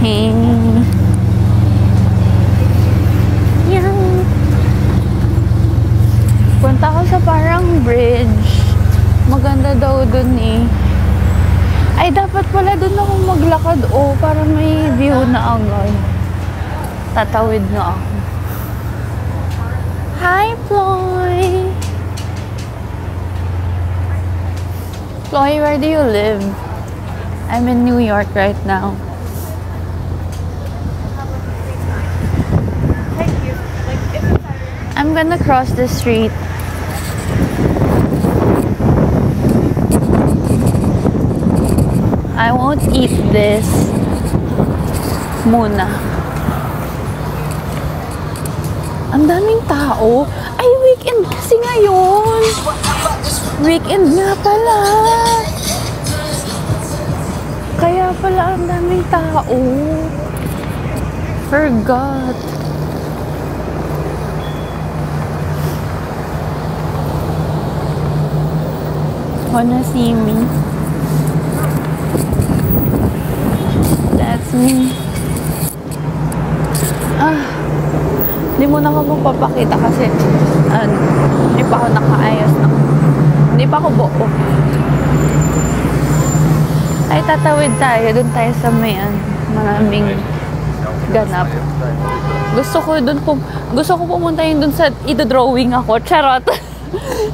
Hey. Yan. Punta ako sa parang bridge. Maganda daw dun eh. Ay, dapat pala dun ako maglakad para may view na agad. Tatawid na ako. Hi, Ploy! Ploy, where do you live? I'm in New York right now. I'm gonna cross the street. I won't eat this muna. Ang daming tao. Ay, weekend kasi ngayon. Weekend nga pala. Kaya pala ang daming tao. Forgot. Wanna see me? That's me. Hindi mo na ako magpapakita kasi hindi pa ako nakaayos na. Hindi pa ako buo. Ay, tatawid tayo. Doon tayo sa may maraming ganap. Gusto ko pumunta yun doon sa ito-drawing ako. Charot!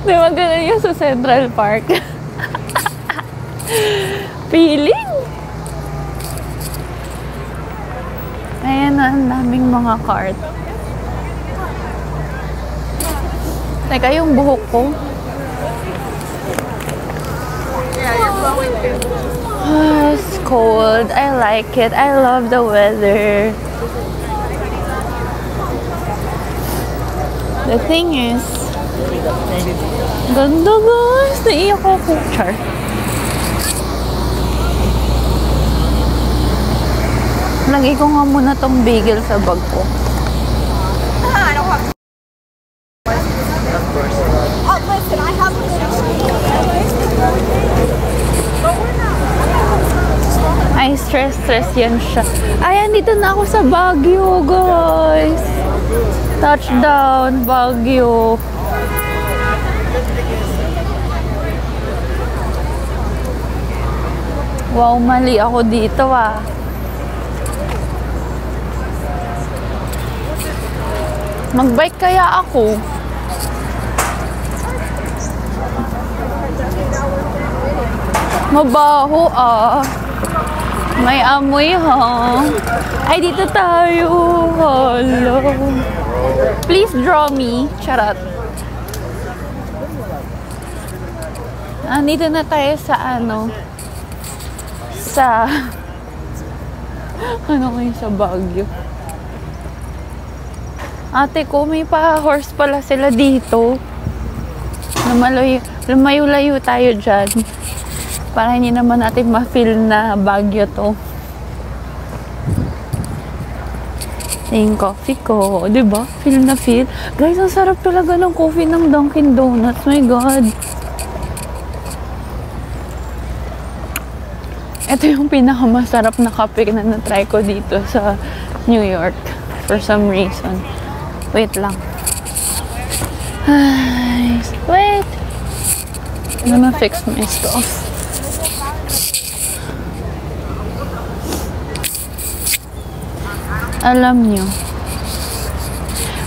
Di ba ganun yun sa Central Park? Feeling! Ayan na, ang daming mga cart. Teka, yung buhok ko. It's cold. I like it. I love the weather. The thing is, ganda guys! Naiyak ako. Char. Lagay ko nga muna tong bagel sa bag ko. Ay, stress yan siya. Ay, andito na ako sa Baguio, guys. Touchdown, Baguio. Wow, mali ako dito Mag-bike kaya ako? Mabaho May amoy Ay, dito tayo. Hello. Please draw me. Charot. Andito na tayo sa sa Baguio. Ate ko, may pa-horse pala sila dito. Lumayo-layo tayo dyan. Para hindi naman natin ma-feel na Baguio to. Yung coffee ko. Diba? Feel na feel. Guys, ang sarap talaga ng coffee ng Dunkin' Donuts. My God. Ito yung pinakamasarap na kape na na-try ko dito sa New York. For some reason. Wait lang. Wait. I'm gonna fix my stuff. Alam nyo,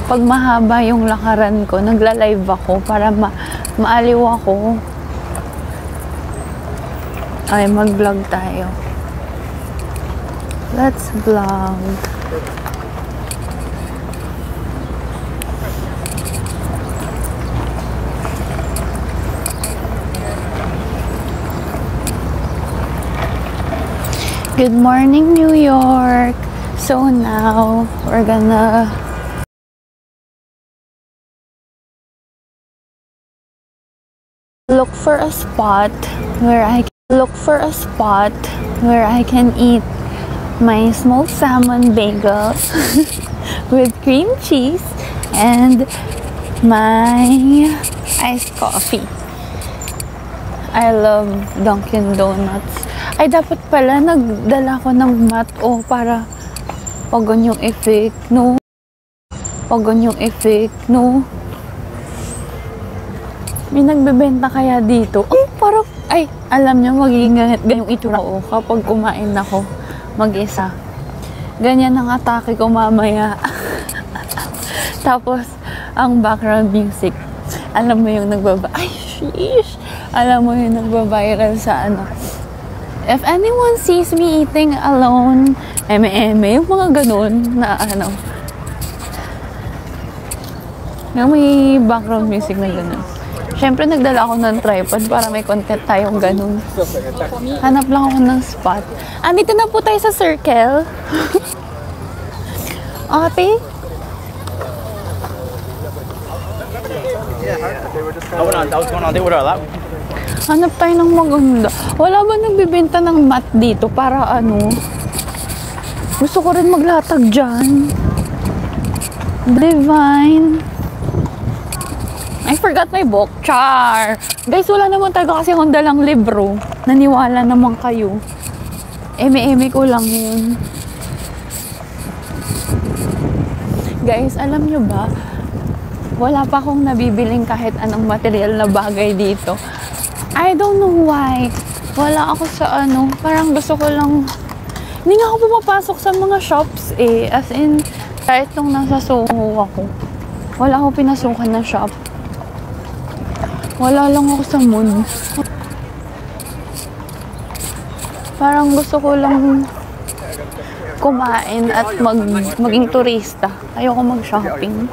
pag mahaba yung lakaran ko, nagla-live ako para maaliw ako. Ay, mag-vlog tayo. Let's vlog. Good morning, New York. So now, we're gonna look for a spot where I can eat my smoked salmon bagel with cream cheese and my iced coffee. I love Dunkin' Donuts. Ay, dapat pala nagdala ko ng mat para pag yung effect, no? Pag yung effect, no? May nagbebenta kaya dito? Parang, ay, alam niyo, magiging ganyan yung itsura ko kapag kumain ako mag-isa. Ganyan ang atake ko mamaya. Tapos, ang background music. Alam mo yung ay, sheesh! Alam mo yung nagbabiral sa ano. If anyone sees me eating alone, yung mga ganun na ano. Yung may background music na ganun. Siyempre, nagdala ako ng tripod para may content tayong ganun. Hanap lang ako ng spot. Andito na po tayo sa circle. Ate? Hanap tayo ng maganda. Wala ba nagbibenta ng mat dito para ano? Gusto ko rin maglatag dyan. Divine. I forgot my book. Char! Guys, wala naman talaga kasi akong dalang libro. Naniwala naman kayo. Eme-eme ko lang yun. Guys, alam nyo ba? Wala pa akong nabibiling kahit anong material na bagay dito. I don't know why. Wala ako sa ano. Parang gusto ko lang... Hindi nga ako pumapasok sa mga shops eh. As in, kahit nung nasa Soho ako. Wala akong pinasukan na shop. Wala lang ako sa mood. Parang gusto ko lang kumain at maging turista. Ayoko mag-shopping.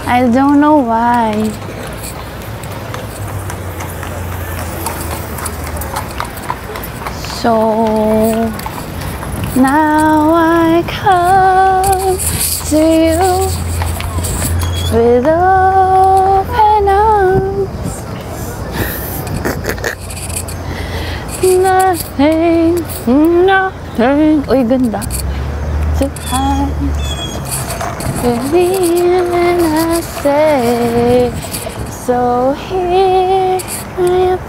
I don't know why. So, now I come to you with open arms. Nothing. Uy, ganda. To hide. When I say, so here I am.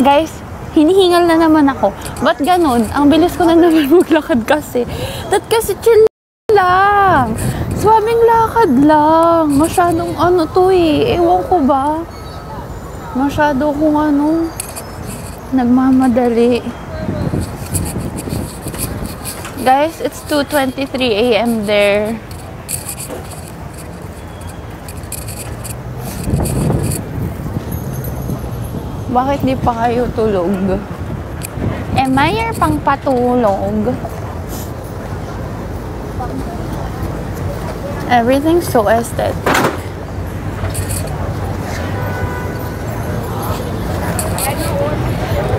Guys, hinihingal na naman ako. Ba't ganun? Ang bilis ko na naman maglakad kasi. Kasi chill lang. Swabing lakad lang. Masyadong ano to eh. Ewan ko ba? Masyado kong ano. Nagmamadali. Guys, it's 2:23 AM there. Bakit di pa kayo tulog? Mayer pang patulog. Everything's so aesthetic.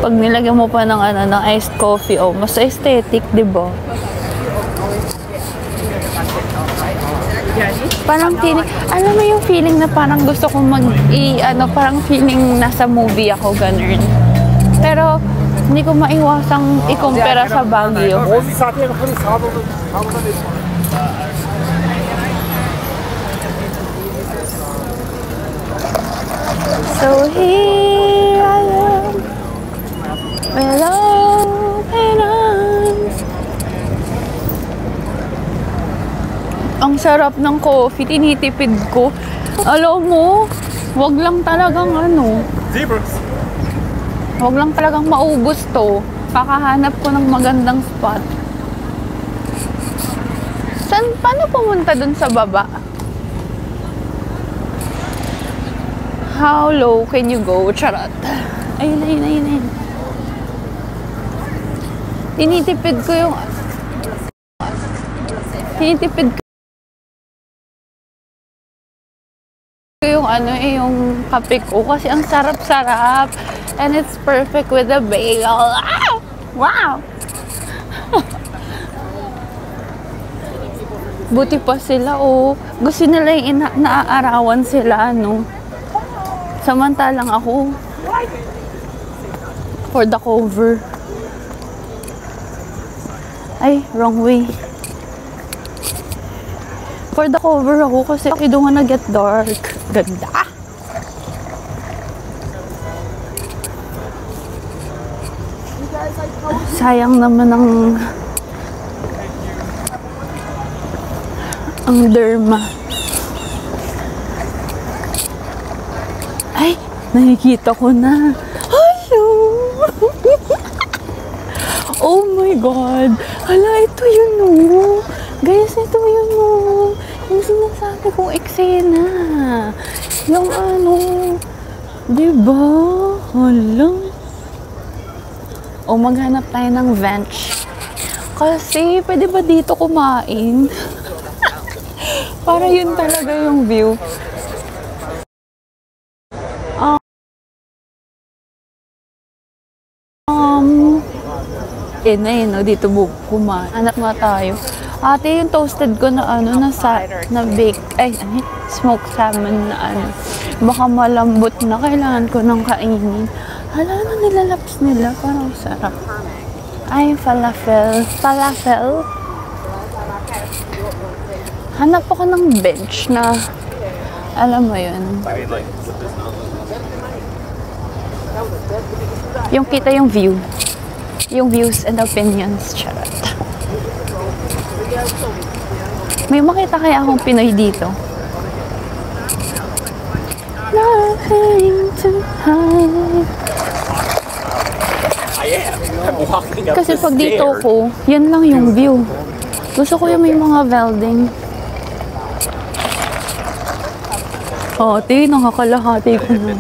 Pag nilagyan mo pa ng ng iced coffee, mas aesthetic, di ba? Parang feeling, alam mo yung feeling na parang gusto kong parang feeling nasa movie ako, ganun. Pero, hindi ko maiwasang ikumpara sa Baguio. So here I am, with open arms. Ang sarap ng coffee, tinitipid ko. Alam mo, wag lang talagang wag lang talagang maubos to. Kakahanap ko ng magandang spot. Paano pumunta dun sa baba? How low can you go? Charot. Ayun. Tinitipid ko yung yung kape ko kasi ang sarap-sarap and it's perfect with a bagel. Ah! Wow! Buti pa sila, gusto nila yung naaarawan sila, samantalang ako for the cover. Ay, wrong way. For the cover ako kasi I don't wanna get dark. Ganda. Sayang naman ang derma. Ay, nakikita ko na. Hello! Oh my God! Hala, ito yun oh. Guys, ito yun oh. Yung sinasabi kong eksena. Yung ano, diba? Hala. O, maghanap tayo ng bench. Kasi, pwede ba dito kumain? Para yun talaga yung view. No, dito kumain. Hanap nga tayo. Ate, yung toasted ko na ano, na bake, smoked salmon na ano. Baka malambot na, kailangan ko nang kainin. Hala na nilalaps nila, parang sarap. Ay, falafel. Falafel. Hanap ako ng bench na, alam mo yun. Yung kita yung view. Yung views and opinions. Charot. May makita kaya akong Pinoy dito? Nothing to hide. Kasi pag dito ko, yan lang yung view. Gusto ko yung may mga building. Oh, nakakalahati ko na.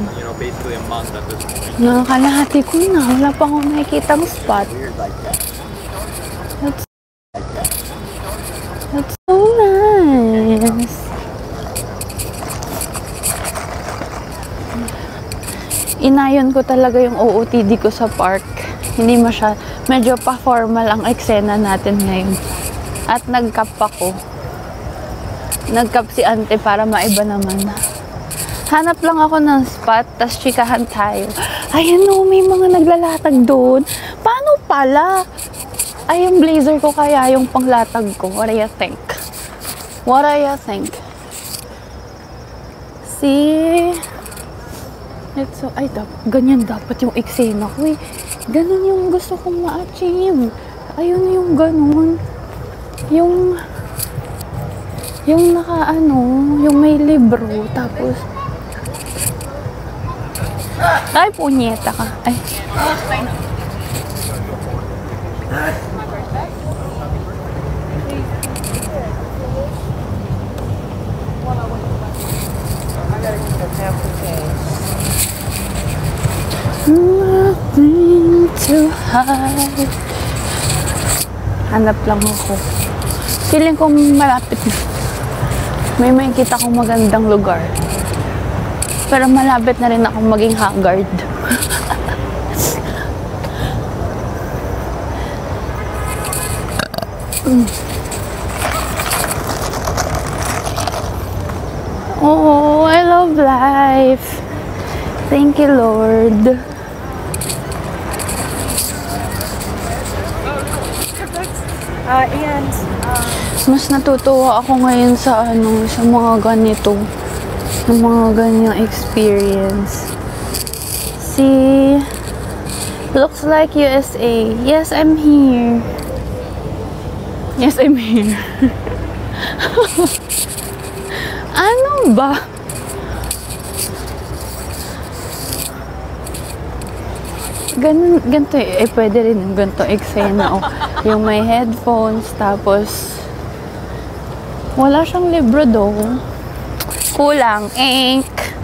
Nakakalahati ko na. Wala pa akong nakikita ng spot. That's so nice. Inayon ko talaga yung OOTD ko sa park. Hindi medyo pa-formal ang eksena natin ngayon. At nag-cup ako. Nag-cup si ante para maiba naman. Hanap lang ako ng spot, tas chikahan tayo. Ayan o, may mga naglalatag doon. Paano pala? Ay, yung blazer ko kaya yung panglatag ko. What do you think? What do you think? See? It's so, ganyan dapat yung eksena ko eh. Ganun yung gusto kong ma-achieve. Ayun yung ganun. Yung yung may libro, tapos ay, punyeta ka. Ay. Nothing to hide. Hanap lang ako. Feeling ko malapit na. May makikita akong magandang lugar. Pero malapit na rin akong maging haggard. Oh, I love life. Thank you, Lord. Mas natutuwa ako ngayon sa sa mga ganito. Sa mga ganyang experience. See? Looks like USA. Yes, I'm here. Yes, I'm here. Ano ba? Ganito eh. Pwede rin yung ganito eksena. Yung may headphones, tapos wala siyang libro daw. Kulang. Ink.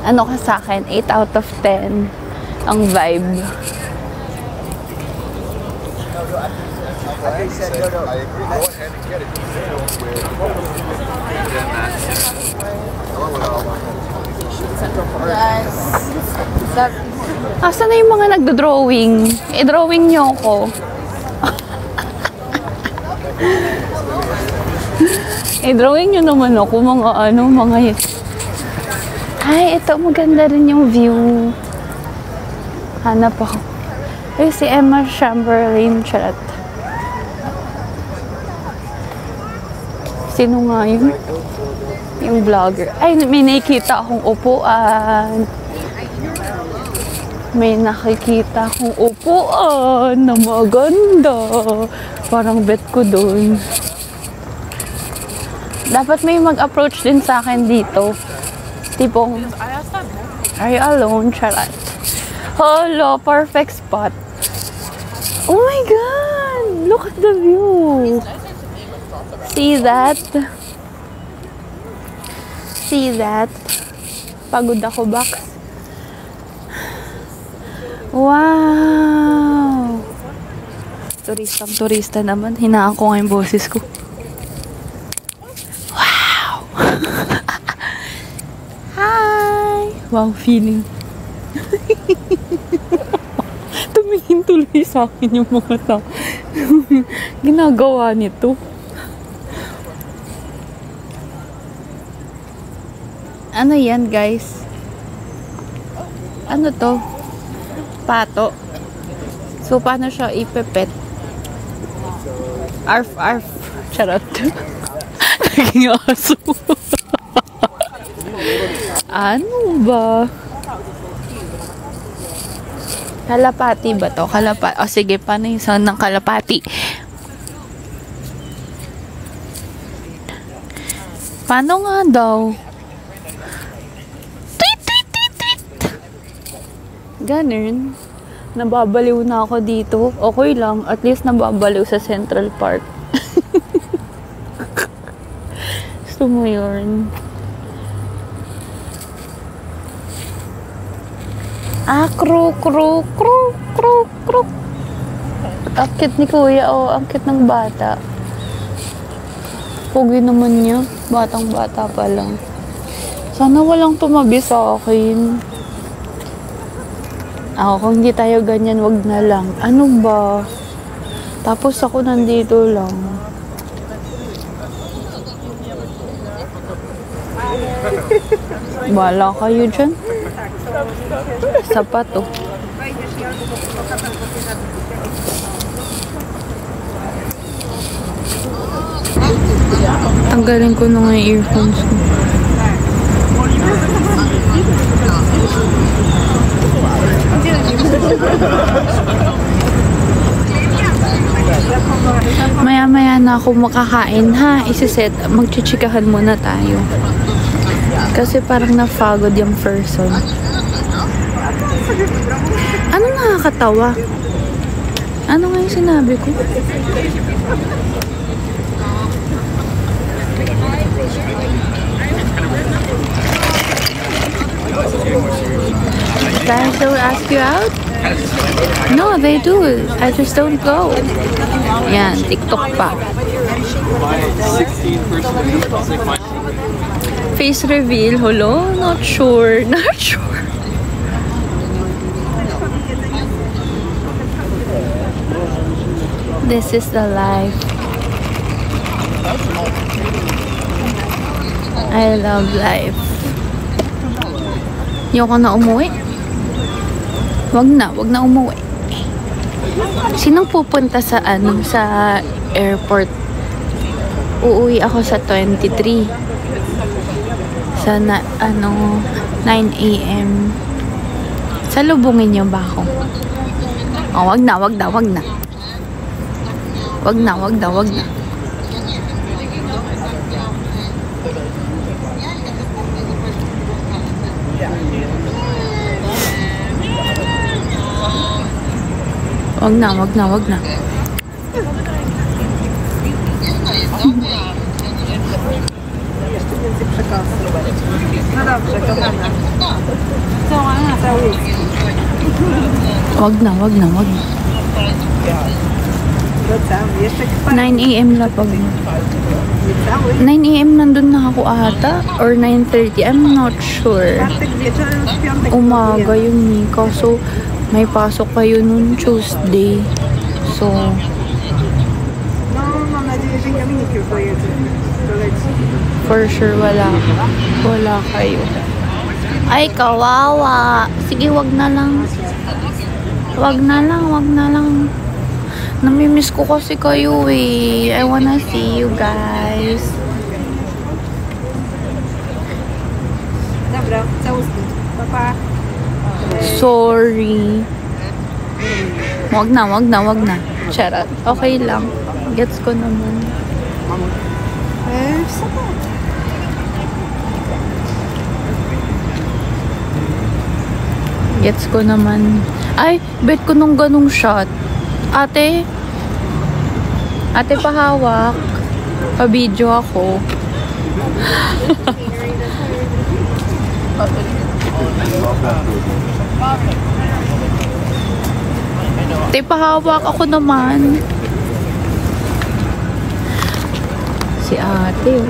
Ano ka sa akin? 8 out of 10. Ang vibe. Asan na yung mga nagdo-drawing? I-drawing nyo ako. I-drawing nyo naman ako mga ay, ito maganda rin yung view. Hanap ako. Ay, si Emma Chamberlain. Charot. Sino nga yun? Yung vlogger. Ay, may nakikita akong upuan. may nakikita kong upuan na maganda. Parang bet ko dun. Dapat may mag-approach din sa akin dito. Tipong, are you alone? Charot. Hello, perfect spot. Oh my God! Look at the view. See that? See that? Pagod ako, Bax. Wow! Turista naman. Hinaan ko nga yung boses ko. Wow! Hi! Wow, feeling. Tumingin tuloy sa akin yung mga tao. Ginagawa nito. Ano yan, guys? Ano to? Pato. So, paano siya ipepet? Arf, arf. Charot. Naging aso. Ano ba? Kalapati ba to? Kalapati. O, sige. Paano yung sound ng kalapati? Paano nga daw? Ganun. Nababaliw na ako dito. Okay lang. At least nababaliw sa Central Park. Gusto mo yun? Kruk. Ang cute ni Kuya. Ang cute ng bata. Pugi naman niya. Batang bata pa lang. Sana walang tumabi sa akin. Ako, kung hindi tayo ganyan, wag na lang. Ano ba? Tapos ako nandito lang. Bahala kayo dyan. Sapat, oh. Tanggalin ko na nga yung earphones ko. Maya-maya na ako makakain, ha? Isiset, magchichikahan muna tayo. Kasi parang napagod yung person. Ano nakakatawa? Ano nga yung sinabi ko? Did I still ask you out? No, they do. I just don't go. Yan, TikTok pa. Face reveal. Hello? Not sure. Not sure. This is the life. I love life. Ayoko na umuwi. Wag na umuwi. Sinong pupunta sa airport? Uuwi ako sa 23. Sa 9 AM. Salubungin niyo ba ako? Oh, wag na. Wag na. Wag na. 9 AM na pag 9 AM nandun na ako ata or 9:30, I'm not sure. Umaga yun eh, kaso may pasok kayo nun Tuesday, so for sure wala kayo. Ay, kawawa. Sige, wag na lang. Namimiss ko kasi kayo eh. I wanna see you guys. Dobra, całuski. Pa, pa. Sorry. Wag na. Charot. Okay lang. Gets ko naman. Gets ko naman. Ay, bet ko nung ganung shot. Ate, pahawak. Pa-video ako. Ate, pahawak ako naman. Si ate.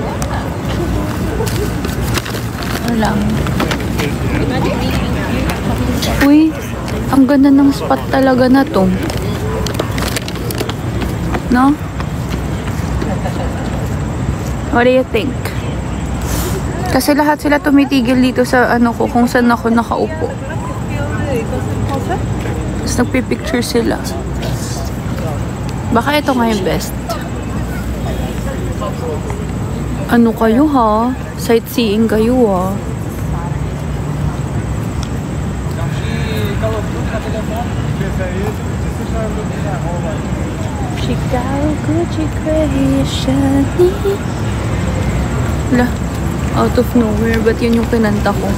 Walang. Uy, ang ganda ng spot talaga na to. No? What do you think? Kasi lahat sila tumitigil dito sa ano ko, kung saan ako nakaupo. Tapos nagpipicture sila. Baka ito nga yung best. Ano kayo ha? Sightseeing kayo ha? Chicago Gucci Creation. La, out of nowhere, but yun yung pinanta ko.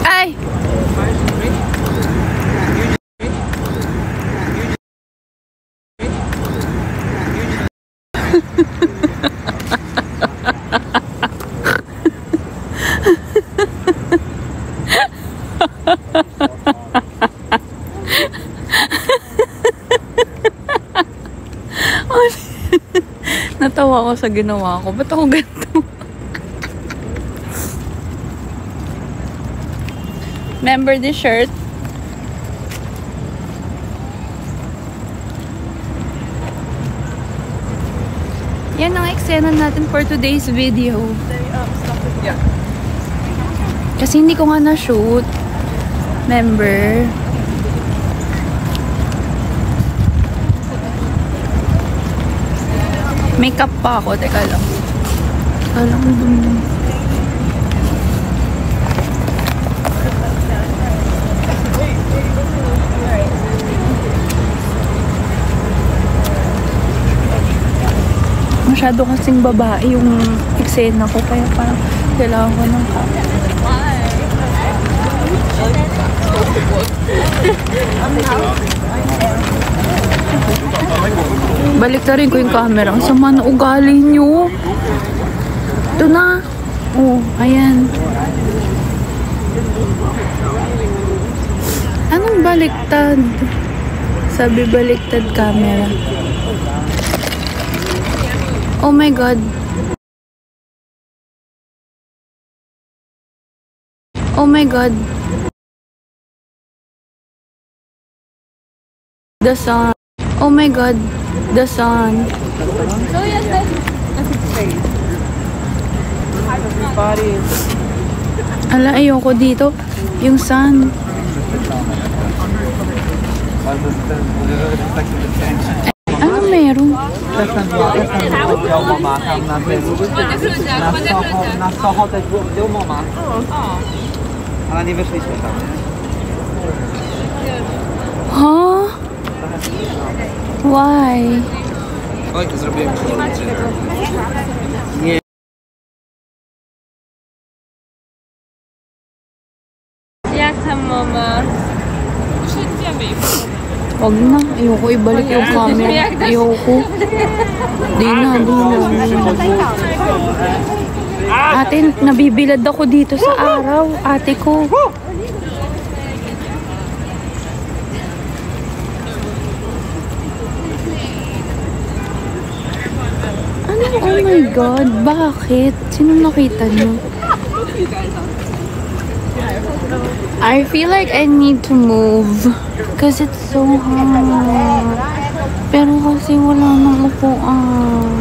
Ay! Natawa ako sa ginawa ko. Ba't ako ganito? Remember this shirt? Yan ang eksena natin for today's video. Kasi hindi ko nga na-shoot. Remember? Makeup pa ako. Teka lang. Alam mo dun. Masyado kasing babae yung eksena ko. Kaya parang kailangan ko ng camera. Balik na rin ko yung camera. Ang sama na ugali nyo. Ito na. Oh, ayan. Anong baliktad? Sabi baliktad camera. Oh my God. Oh my God. The sun. Oh my God. The sun. So yes, that's its face. Hi everybody. Ala, ayoko dito. Yung sun. Ano meron? Na Soho też był moment. Ale nie wyszliśmy tam. Huh? Why? Oj, zrobiłem nie. Jak tam mama? Wag na. Ayoko ibalik yung camera. Ayoko. Di na. Ate, nabibilad ako dito sa araw. Ate ko. Ano? Oh my God. Bakit? Sinong nakita niyo? I feel like I need to move because it's so hot. Pero kasi wala nang upuan.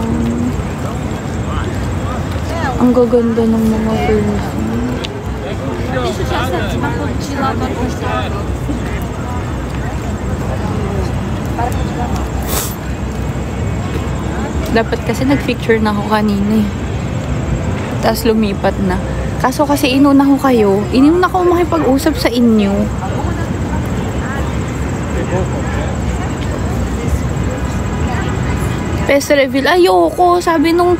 Ang gaganda ng mga girls. Dapat kasi nag-picture na ako kanina eh. Tapos lumipat na. Kaso kasi inuna ko kayo. Inuna ko makipag-usap sa inyo. Face reveal. Ayoko. Sabi nung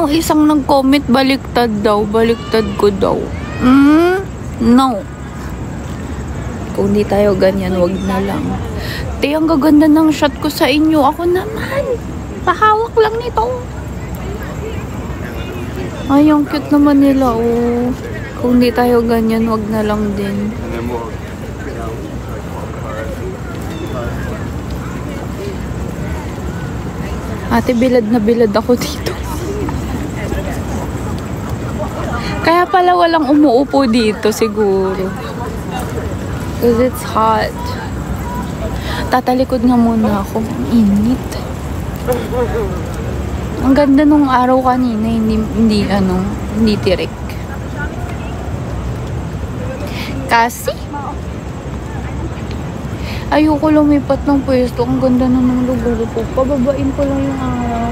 isang nag-comment, baliktad daw. Baliktad ko daw. No. Kung di tayo ganyan, wag na lang. Te, ang gaganda ng shot ko sa inyo. Ako naman. Pahawak lang nito. Ay, ang cute naman nila, oh. Kung di tayo ganyan, wag na lang din. Ate, bilad na bilad ako dito. Kaya pala walang umuupo dito, siguro. Because it's hot. Tatalikod nga muna ako. Ang init. Ang ganda nung araw kanina, hindi tirik. Kasi, ayoko lumipat ng pwesto. Ang ganda na ng lugar ko. Pababain ko lang yung araw.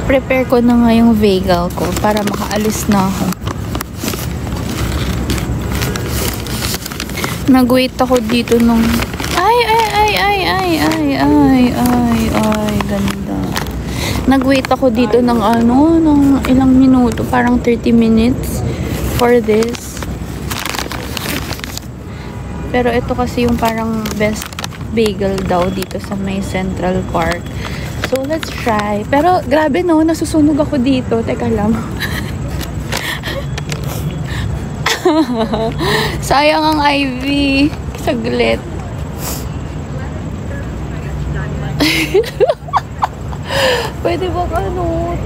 Prepare ko na nga yung vehicle ko para makaalis na ako. Nag-wait ako dito nung... Ay, ganda. Nag-wait ako dito ng ng ilang minuto, parang 30 minutes for this. Pero ito kasi yung parang best bagel daw dito sa may Central Park. So, let's try. Pero, grabe no, nasusunog ako dito. Teka lang. Sayang ang IV. Saglit. Pwede ba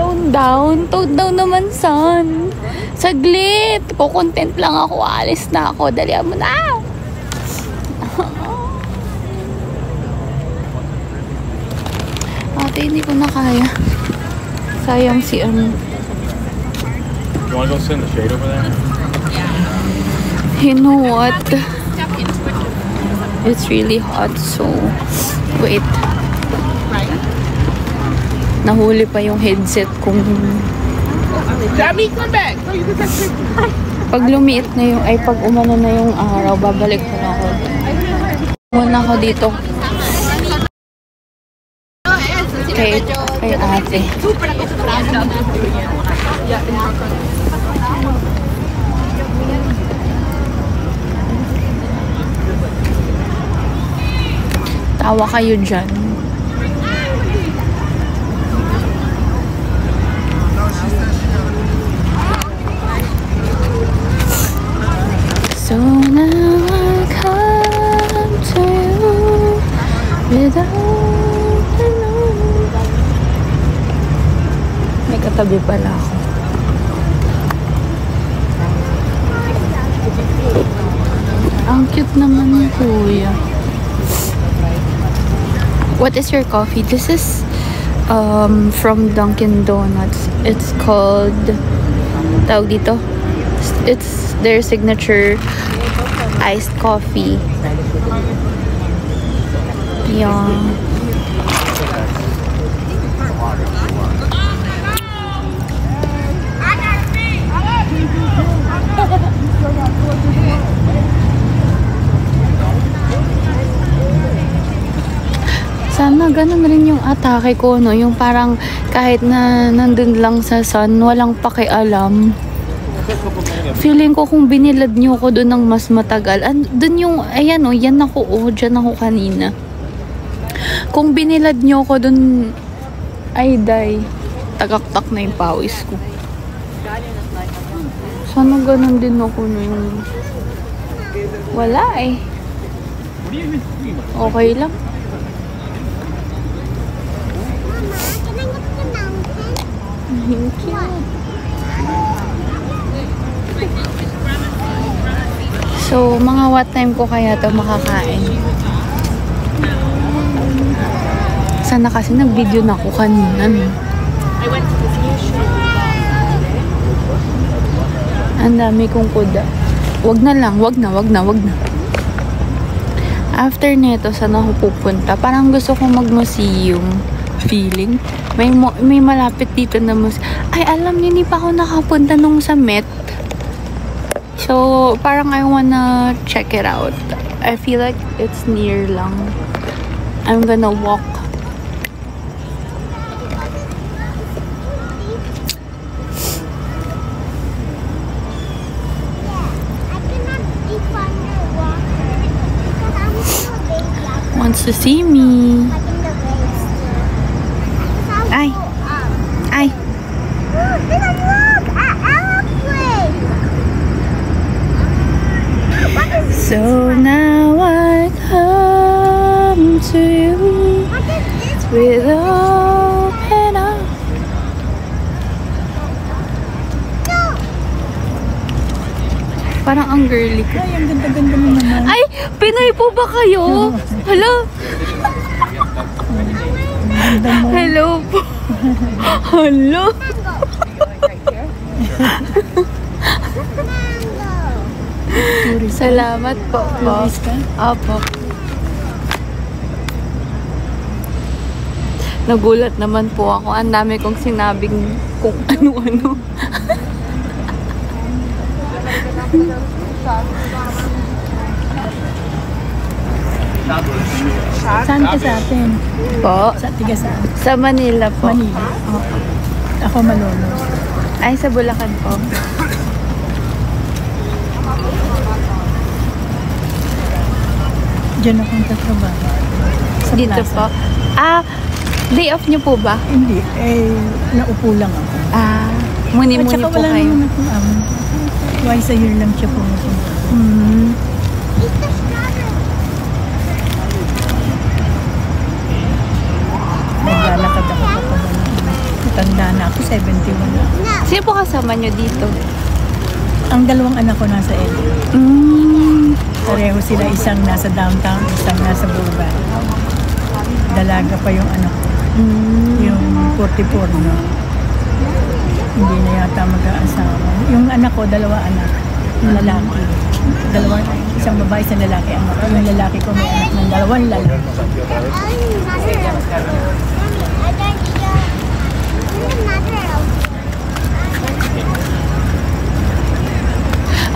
tone down? Tone down naman, son. Saglit. Kukontent lang ako. Alis na ako. Dalihan mo na. Ate, hindi ko na kaya. Sayang si You wanna go sit in the shade over there? You know what? It's really hot, so wait. Nahuli pa yung headset kung pag lumiit na yung pag umano na yung araw, babalik ko na ako. Muna ako dito. Kay ate. Tawa kayo dyan. So now I come to you without a note. May katabi pala ako. Ang cute naman ni kuya. What is your coffee? This is from Dunkin' Donuts. It's called tawag dito. It's their signature iced coffee. Yeah. Sana ganun rin yung atake ko, no? Yung parang kahit na nandun lang sa sun, walang pakialam. Feeling ko kung binilad nyo ko doon ng mas matagal, doon yung, ayan o, yan ako o, dyan ako kanina. Kung binilad nyo ko doon, ay day, tagaktak na yung pawis ko. Sana ganun din ako no yung, wala eh. Okay lang. Thank you. So, mga what time ko kaya to makakain? Sana kasi nag-video na ako kanina. Ang dami kong kuda. Wag na lang, wag na. After nito, saan ako pupunta? Parang gusto kong mag-museum feeling. May malapit dito na Ay, alam niyo, hindi pa ako nakapunta nung sa Met. So, parang I wanna check it out. I feel like it's near lang. I'm gonna walk. Wants to see me. Ay. Ay. So now I come to you with open arms. Parang ang girly ko. Ay, ang ganda-ganda mo naman. Ay, Pinoy po ba kayo? Hello? Hello po. Hello? Salamat po. Tourist ka? Opo. Nagulat naman po ako. Ang dami kong sinabing kung ano-ano. Saan ka sa atin? Po. Sa tiga saan? Sa Manila po. Manila. Ako Malolos. Ay, sa Bulacan po. Diyan akong tatrabaho. Sa Dito plaza. po. Ah, day off niyo po ba? Hindi. Naupo lang ako. Ah, At muni-muni saka po wala kayo. naman akong amo. Twice a year lang siya pumupunta. Hmm. Naglalakad ako pa pa. Matanda na ako, 71 na. Sino po kasama niyo dito? Ang dalawang anak ko nasa LA. Pareho sila, isang nasa downtown, isang nasa Burbank. Dalaga pa yung anak ko. Yung 44 na. Hindi na yata mag-aasawa. Yung anak ko, dalawa anak. Lalaki. Isang babae, isang lalaki anak. Yung lalaki ko may anak ng dalawang lalaki.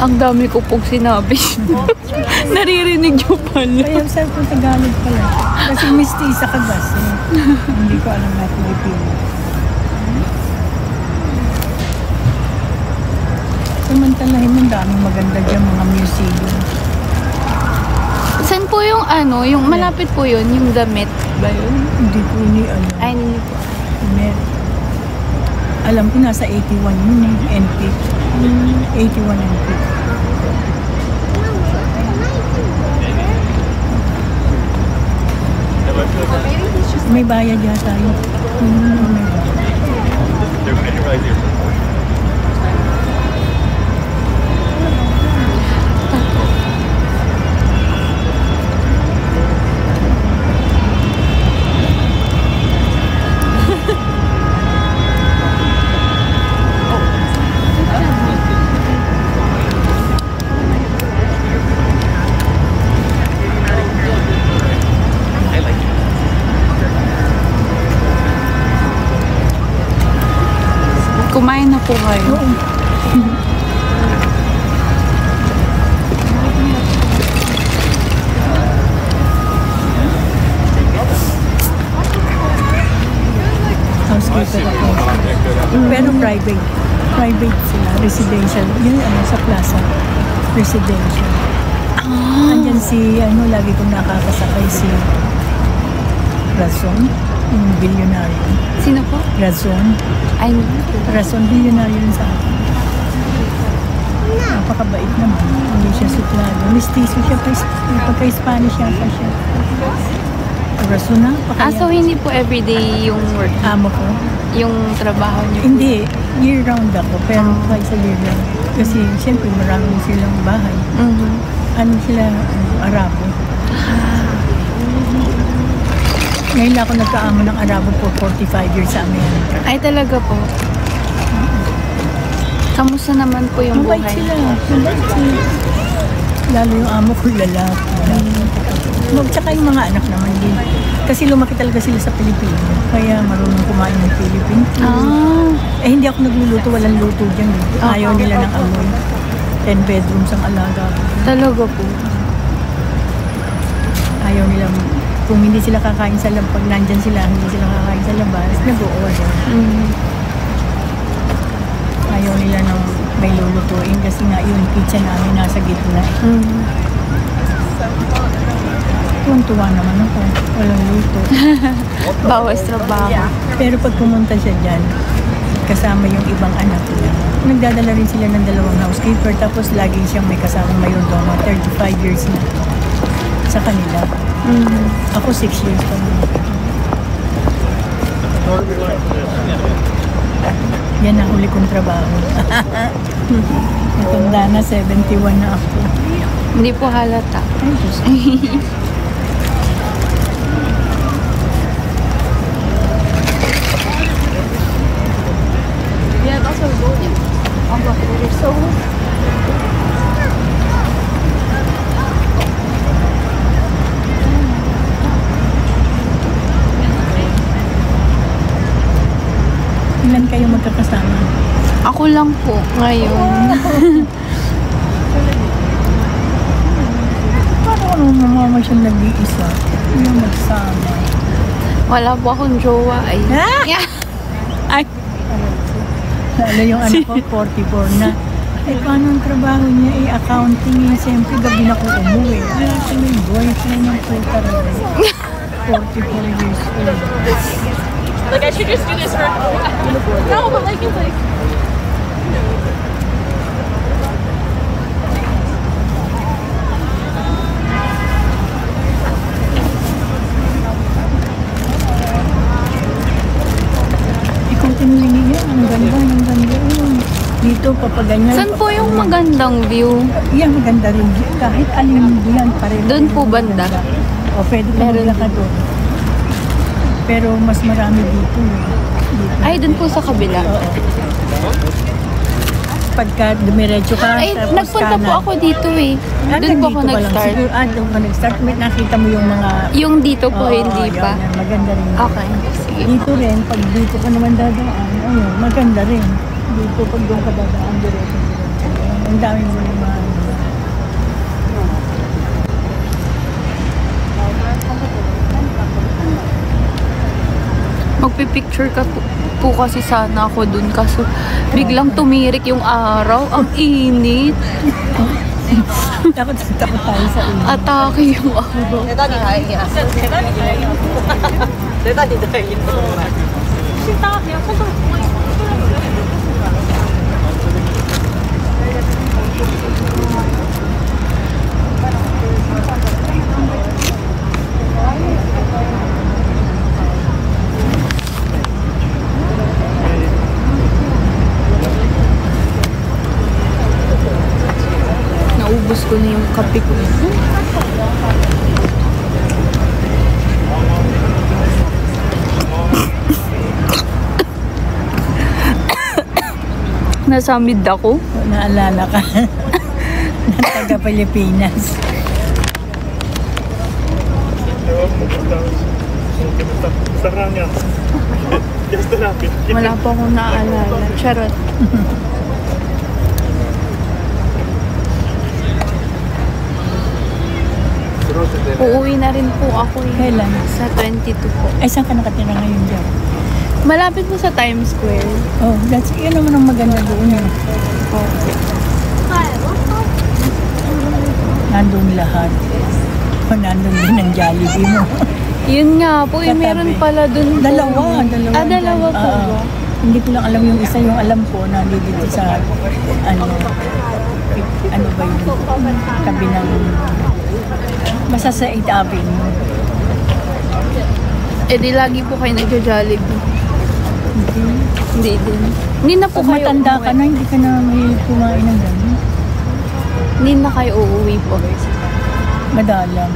Ang dami ko pong sinabi. Naririnig niyo pala. Kaya sa kung Tagalog pala. Kasi misti sa kagas. Hindi ko alam na Pilipino. Samantalahin ng daming maganda dyan mga museum. Saan po yung ano, yung malapit po yun, yung The Met ba yun? Hindi ko ni alam. Ay, hindi po. Alam ko nasa 81 yun eh, NP. 81 NP. May bayad yata yun. May bayad. I didn't realize you were Kumain na po kayo. Housekeeper ako. Pero private. Private sila. Residential. Yun ano, sa plaza. Residential. Andyan si, lagi kong nakakasakay si Razon. Yung bilyonaryo. Sino po? Razon. Ay, Razon, bilyonaryo yun sa akin. Napakabait naman. Hindi siya suplado. Mistiso siya. Pagka-Spanish yata siya. Razon na. so hindi po everyday yung work, Amo ko. yung trabaho niyo? Hindi, year-round ako, pero twice a year lang. Kasi siyempre maraming silang bahay. Ano sila, Arabo. Ngayon ako nagkaamo ng Arabo for 45 years sa Amerika. Ay, talaga po. Kamusta naman po yung Mabait buhay? sila. Mabait sila. Lalo yung amo ko lalaki. Tsaka yung mga anak naman din. Kasi lumaki talaga sila sa Pilipino. Kaya marunong kumain ng Philippine food. Ah, Eh hindi ako nagluluto, walang luto dyan. Ayaw nila ng amoy. 10 bedrooms ang alaga. talaga po. Ayaw nila, kung hindi sila kakain sa labas, pag nandyan sila, hindi sila kakain sa labas, nag-o-order. Mm. Ayaw nila ng may lulutuin kasi nga yung kitchen namin nasa gitna. Mm. Tuwang-tuwa naman ako, walang luto. Bawas trabaho. Pero pag pumunta siya dyan, kasama yung ibang anak niya, nagdadala rin sila ng 2 housekeeper, tapos laging siyang may kasamang mayordomo, 35 years na sa kanila. Mm. Ako 6 years pa naman. Yan ang huli kong trabaho. Matanda na, 71 na ako. Hindi po halata. Ay, Diyos ko. Yeah, that's a good. Oh, but they're so. Ilan kayo magkakasama? Ako lang po ngayon. Paano ka naman mama siyang nag-iisa? Hindi magsama. Wala po akong jowa. Ay. Yeah. Ay! Lalo yung anak ko, 44 na. Eh, paano ang trabaho niya? Eh, accounting eh. Siyempre, gabi na ko umuwi. Ay, ako may boyfriend yung puta rin. 44 years old. Like, I should just do this for. No, but like, it's like. Ikaw tinulingin niya. Ang ganda, ang ganda. Dito, papaganyan. Saan po yung magandang view? Yan, maganda rin. Kahit alin yan pa rin. Doon po banda? O, pwede ka Meron maglakad doon. Pero mas marami dito. Dito. Ay, dun po sa kabila. Oo. Pagka dumiretso ka, Ay, tapos nagpunta po kanan. ako dito eh. Doon po ako Dito ka lang. nag-start. Siguro, doon ka nag-start. May nakita mo yung mga... Yung dito po, Oo, hindi yun, pa. yan. Maganda rin. Okay, sige. Dito rin, pag dito ka naman dadaan, ayun, maganda rin. Dito, pag doon ka dadaan, diretso. Ang dami mo yung mga... Magpipicture ka po kasi sana ako dun. Kaso biglang tumirik yung araw. Ang init. Takot tayo sa inyo. Atake yung araw. Naubos ko na yung kape ko. Nasa mid ako. Naalala ka. ng taga Pilipinas. Wala pa akong naalala. Charot. Uuwi na rin po ako Kailan? sa 22 po. Ay, saan ka nakatira ngayon dyan? Malapit po sa Times Square. Oh, yun naman ang maganda doon yun. Nandun lahat. O, nandun din ang Jollibee mo. Yun nga po, Katabi. meron pala dun po. Dalawa. Dalawa po. Oo. Hindi ko lang alam yung isa, yung alam ko na dito sa, ano ba yun? Tabi ng, basta sa 8th Avenue. Eh di lagi po kayo nagja-Jollibee. Hindi din. Hindi na po Pag kayo matanda ka umuwi. na, hindi ka na may kumain ng gano'n. Hindi na kayo uuwi po. Madalang.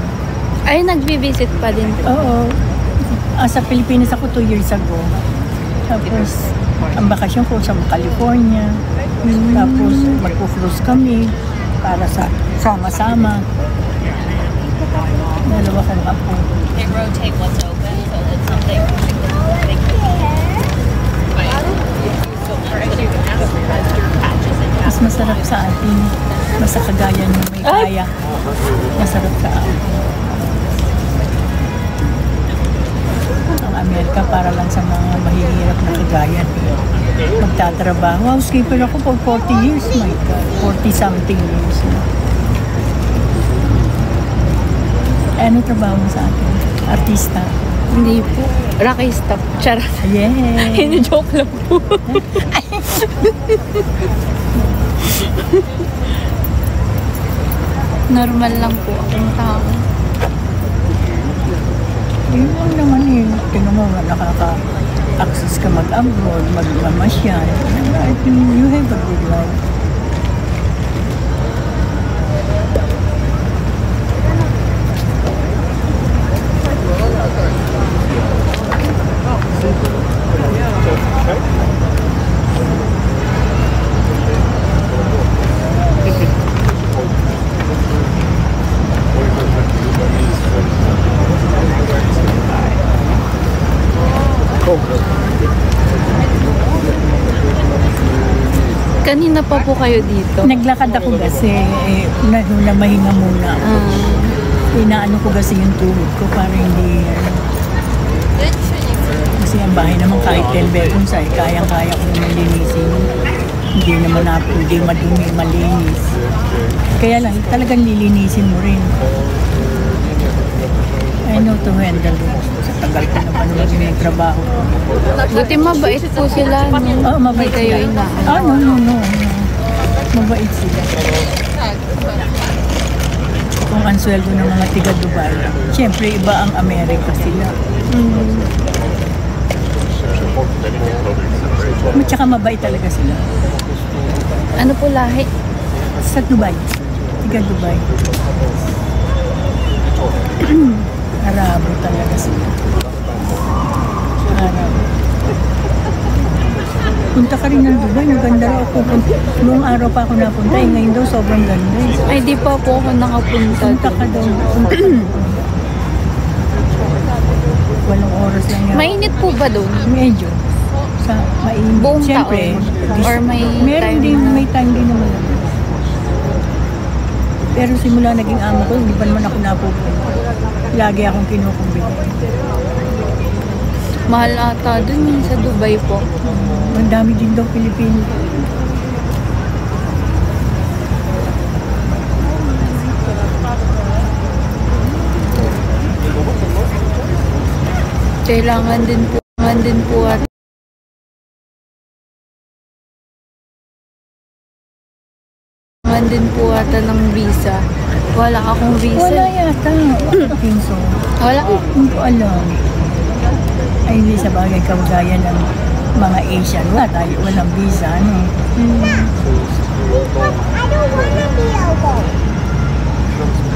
Ay, nagbi-visit pa din po. Oo. Sa Pilipinas ako 2 years ago. Tapos, ang bakasyon ko sa California. magpo-cruise kami para sa sama-sama. Dalawa kong apo. They rotate what's open so that something Mas masarap sa atin. Mas sa Cagayan yung may kaya. Masarap sa atin. Ang Amerika para lang sa mga mahihirap na Cagayan. Magtatrabaho. Housekeeper ako for 40 years. My God. 40 something years. Ano trabaho mo sa atin? Artista. Hindi po. Rockista. Charot. Yeah. Hindi, joke lang po. Normal lang po akong tao. Yun lang naman eh. Tingnan mo, nakaka-access ka mag-abroad, mag-mamasyal. I think you have a good life. Kanina pa po kayo dito. Naglakad ako kasi, namahinga muna ako. Inaano ko kasi yung tuhod ko para hindi, kasi ang bahay naman kahit 10 bedrooms ay kayang-kaya ko naman linisin. Hindi naman hindi madumi, malinis. Kaya lang, talagang lilinisin mo rin. I know to handle it. Sa tagal ko naman yung trabaho ko. Buti mabait po sila. No? Oo, mabait Hindi kayo sila. inaano. No. Mabait sila. Kung ang sweldo ng mga tiga Dubai, siyempre iba ang Amerika sila. Tsaka mabait talaga sila. Ano po lahi? Sa Dubai. Tiga Dubai. Arabo talaga sila. Arabo. Punta ka rin ng Dubai, maganda raw ako. Noong araw pa ako napunta, ngayon daw sobrang ganda. Ay, di pa po ako nakapunta. Punta ka daw. Walong oras lang yan. Mainit po ba doon? Medyo. Sa mainit. Buong Siyempre, taon? Or may meron time din, na? may time din naman. Pero simula naging amo ko, hindi pa naman ako napupunta. Lagi akong kinukumbili. Mahal ata doon sa Dubai po. Ang dami din daw Pilipino. Kailangan din po at ata ng visa. Wala akong visa. Wala yata. Pinso. Wala. Hindi ko alam. Ay, hindi sa bagay kagaya ng mga Asian. Wala tayo. Walang visa, ano.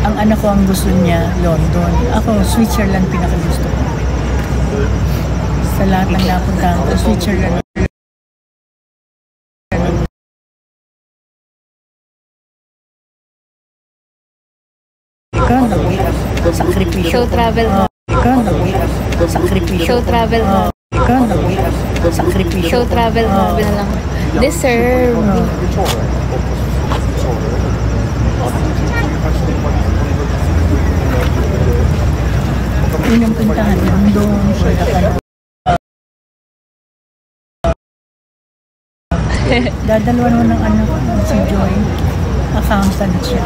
Ang anak ko ang gusto niya, London. Ako, Switzerland pinakagusto ko. Sa lahat ng napuntahan ko, Switzerland. Ikaw, sakripisyo. Show travel mo. Ikaw, sakripisyo. Show travel mo. Ikaw, sakripisyo. Show travel mo. Lang. Deserve. Yun ang puntahan ng doon. Dadalawa naman ng anak ko, si Joy. Accountant siya.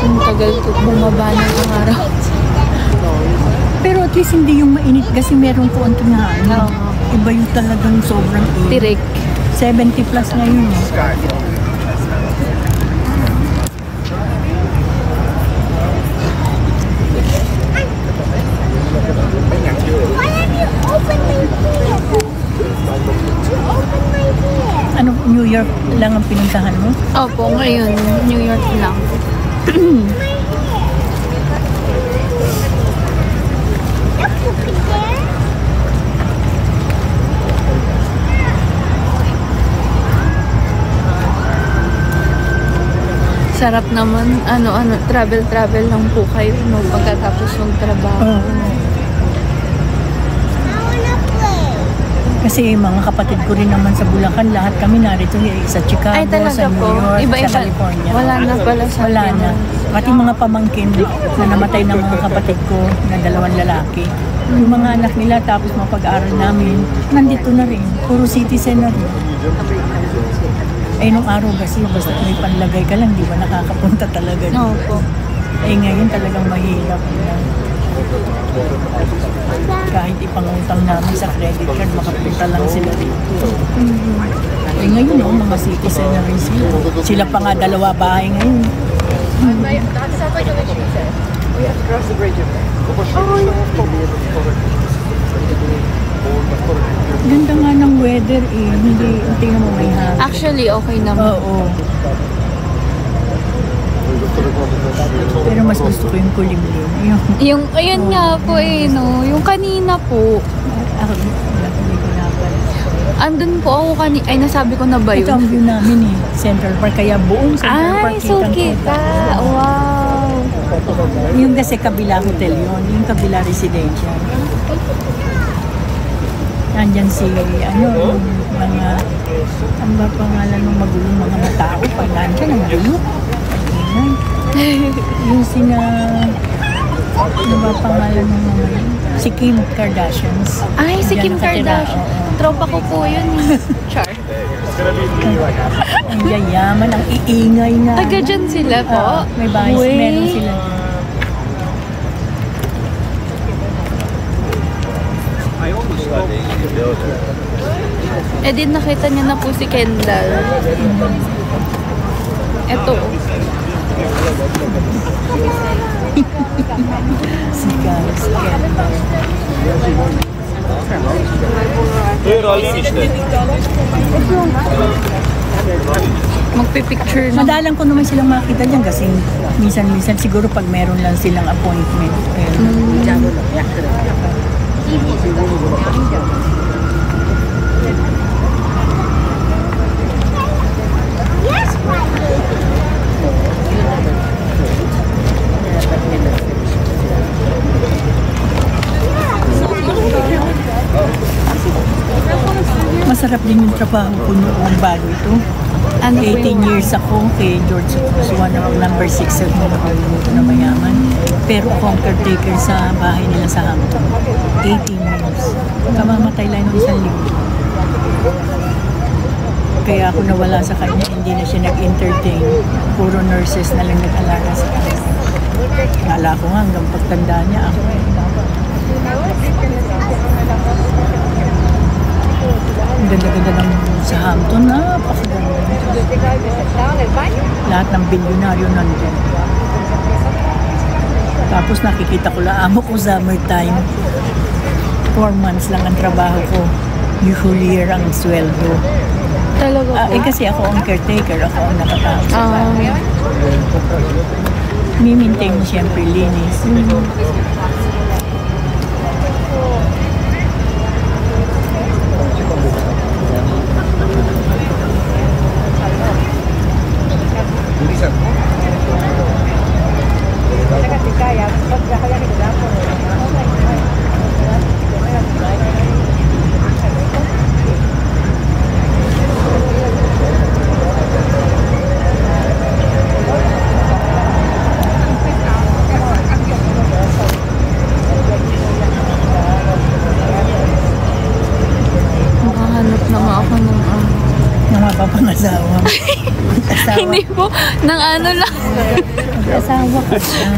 Ang tagal ko bumaba ng araw. Pero at least hindi yung mainit kasi meron po ang hangin. Iba yung talagang sobrang init. Direk. 70 plus ngayon. lang ang pinuntahan mo? Opo, ngayon, New York lang. Sarap naman, travel lang po kayo, no, pagkatapos ng trabaho. Oo. Kasi mga kapatid ko rin naman sa Bulacan, lahat kami narito sa Chicago, Ay, talaga sa New po? York, Iba-iba. sa California. Wala na pala sa Wala akin. na. Pati mga pamangkin na namatay ng mga kapatid ko na 2 lalaki. Yung mga anak nila tapos mapag-aaral namin, nandito na rin. Puro citizen na rin. Nung araw kasi basta may panlagay ka lang, di ba nakakapunta talaga. Opo. Ngayon talagang mahirap na. Kahit ipangutang namin sa credit card, makapunta lang sila dito. Ngayon mga citizen na rin sila. Sila pa nga 2 bahay ngayon. That sounds like a Massachusetts. We have to cross the bridge over there. Ganda nga ng weather eh. Hindi mo may hangin. Actually, okay naman. Oo. Pero mas gusto ko yung kulimlim. Yung, ayun nga po no, yung kanina po, Ako, hindi ko napal. andun po ako kanina, ay nasabi ko na ba Ito ang yun? view namin eh. Central Park. Kaya buong Central Park Ay, so kita. Wow. Yung kasi kabila hotel yun. Yung kabila residential. Nandyan si, yung mga, ano ba pangalan ng magulong mga matao? Pag nandyan, ang gulo. Yung sina, ano ba pangalan ng mga yun? Si Kim Kardashians. Ay, si Kim Diyan nakatira, Kardashian. oo. Tropa ko po yun. Char. Ang yayaman, ang iingay nga. Taga dyan sila po? May bahay, Uy. meron sila. Eh din nakita niya na po si Kendall. Eto. Si Guys, Magpipicture na. madalang ko naman silang makita dyan kasi minsan siguro pag meron lang silang appointment. Masarap din yung trabaho ko noong bago ito. Ano po 18 yung... years ako kay George Sotos, one of number 6 sa Hollywood na mayaman. Pero ako ang caretaker sa bahay nila sa Hampton. 18 years. Kamamatay lang ng 1 linggo. Kaya ako nawala sa kanya, hindi na siya nag-entertain. Puro nurses na lang nag-alaga sa kanya. Kala ko nga hanggang pagtanda niya ako. Ang ganda-ganda ng sa Hampton, napakaganda. Lahat ng bilyonaryo nandun. Tapos nakikita ko lang, amo ko summertime. 4 months lang ang trabaho ko. Usually year ang sweldo. Talaga po? Kasi ako ang caretaker, ako ang nakatawag sa Ah. bahay. Mimintain mo siyempre linis. Nakahanap na nga ako ng Pangasawa. Asawa. Hindi po, ng ano lang. Asawa ka siya.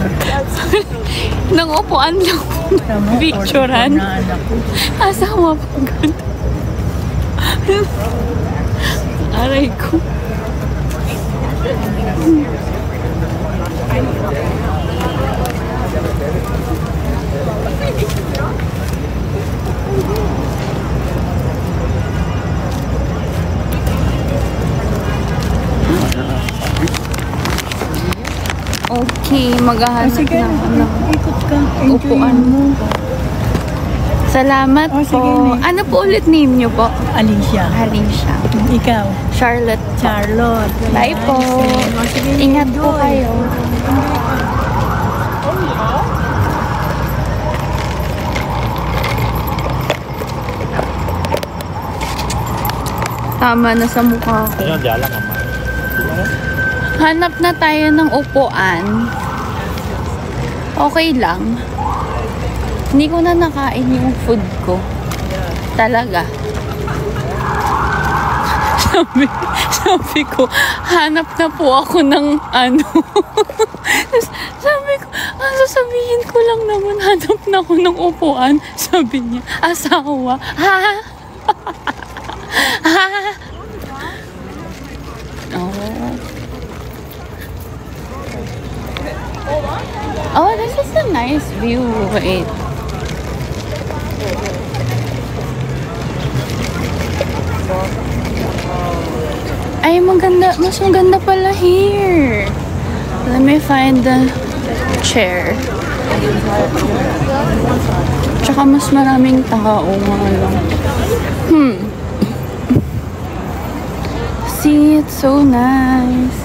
Nang upuan lang po. Tama, Picturean. 44 na anak ko. Asawa po ganun. Aray ko. maghahanap Sige, na ako ng ikot ka. Enjoy upuan. mo. Salamat Oh, sige, po. Nick. Ano po ulit name niyo po? Alicia. Alicia. Ikaw. Charlotte. Charlotte. Bye po. Sige, Ingat po enjoy. kayo. Tama na sa mukha ko. Kaya jalan mama. Hanap na tayo ng upuan. Okay lang. Hindi ko na nakain yung food ko. Talaga. Sabi ko, hanap na po ako ng ano. Sabi ko, sasabihin ko lang naman, hanap na ako ng upuan. Sabi niya, asawa. Ha? Ha? Oh. Oh, this is a nice view. Wait. Ay, maganda. Mas maganda pala here. Let me find the chair. Tsaka mas maraming tao nga lang. See, it's so nice.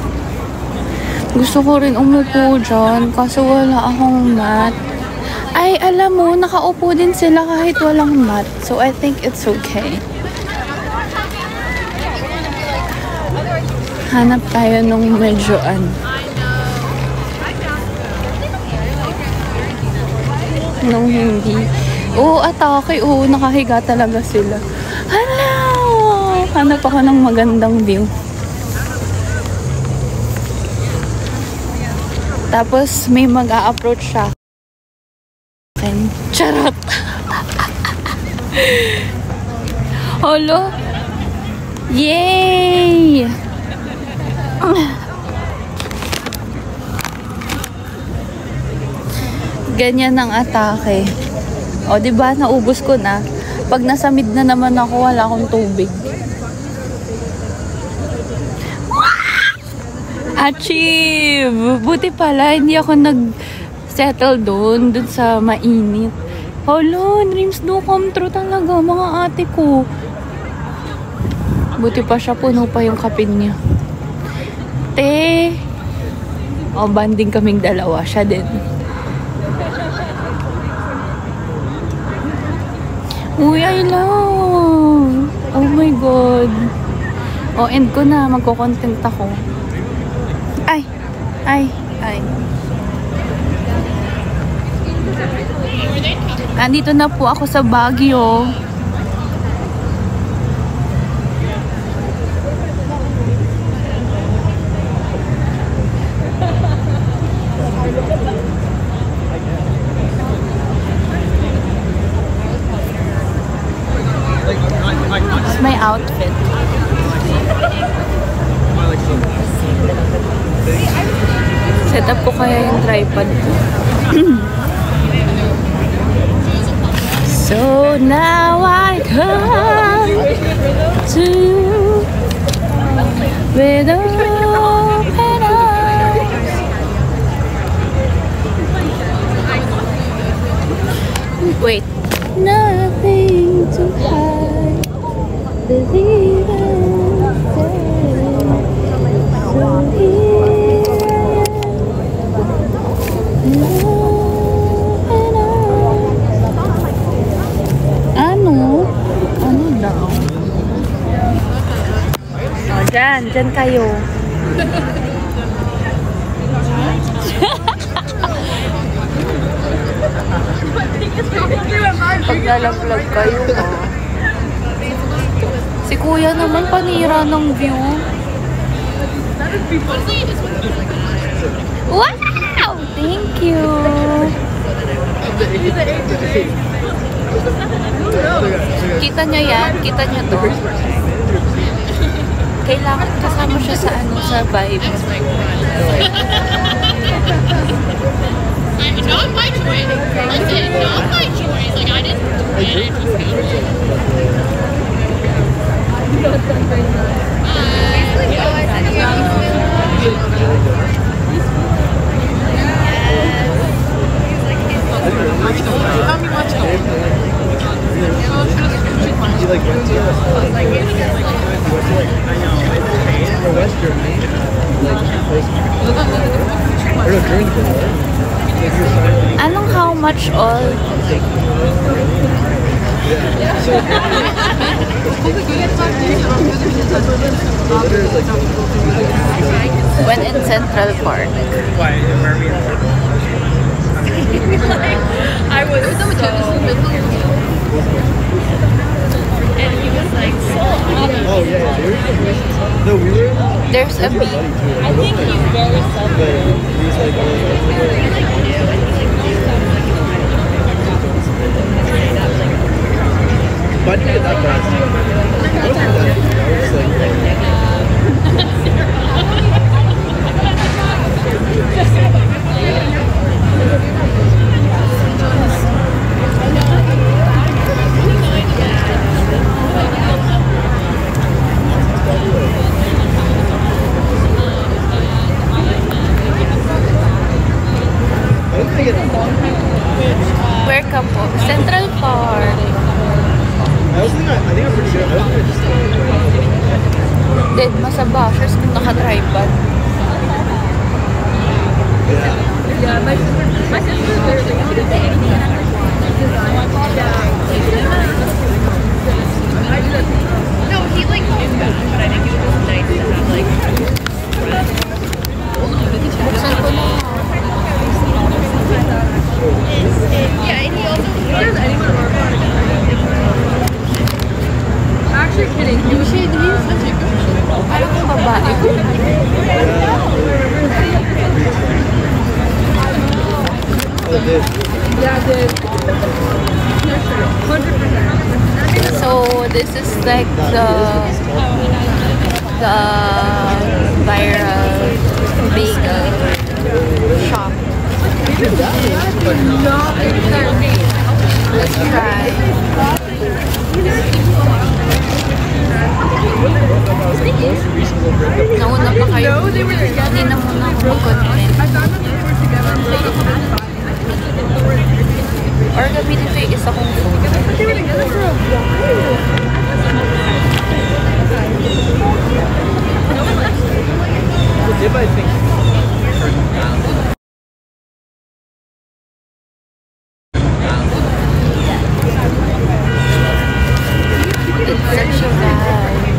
Gusto ko rin umupo dyan kaso wala akong mat. Ay, alam mo, nakaupo din sila kahit walang mat. So, I think it's okay. Hanap tayo nung medyo nung hindi. Oo, atake. Oo, nakahiga talaga sila. Hala! Hanap ako ng magandang view. Tapos, may mag-a-approach siya. Charot! Holo! Yay! Ganyan ang atake. O, diba? Naubos ko na. Pag nasa mid na naman ako, wala akong tubig. Achieve! Buti pala, hindi ako nag-settle doon sa mainit. Hala, dreams do come true talaga, mga ate ko. Buti pa siya, puno pa yung kapin niya. Te! O, banding kaming dalawa. Siya din. Uy, I love! Oh my God. O, end ko na. Magko-content ako. Ay! Ay! Ay! Nandito na po ako sa Baguio. This is my outfit. Set up ko kaya yung tripod ko. So now I come to with open arms. Wait. Nothing to hide. Believe and say. So here I am. Ano daw? O, dyan kayo. Paglalaglag kayo, Si kuya naman panira ng view. Wow! Thank you! Kita nyo yan? Kita nyo to? Kailangan kasama siya sa sa vibe. Not my choice. Listen, not my choice. Like, I didn't do it. I just Anong how much all? When in Central Park. I was and he was like, so Oh yeah, yeah. No, we were. There's a beach. I think he's very selfish. He was like, but I didn't get that fast. I wasn't that deep. I was like, I didn't really get that far. Where ka po? Central Park. I think I'm pretty good. I was just Dead ma sa Bashers kung naka-drive ba? Yeah, my sister literally she didn't say anything. No, he like knew that, but I think it was just nice to have like. Buksan ko na. Yeah, and he also does anyone more fun. Actually kidding. He's such a good shit. Parang kung babae ko. Yeah, dude. So this is like the viral bagel shop. Let's try. Nauna pa kayo. Hindi na muna ako mag-content. Or gamitin ito yung isa kong phone. If I think. It's such a vibe.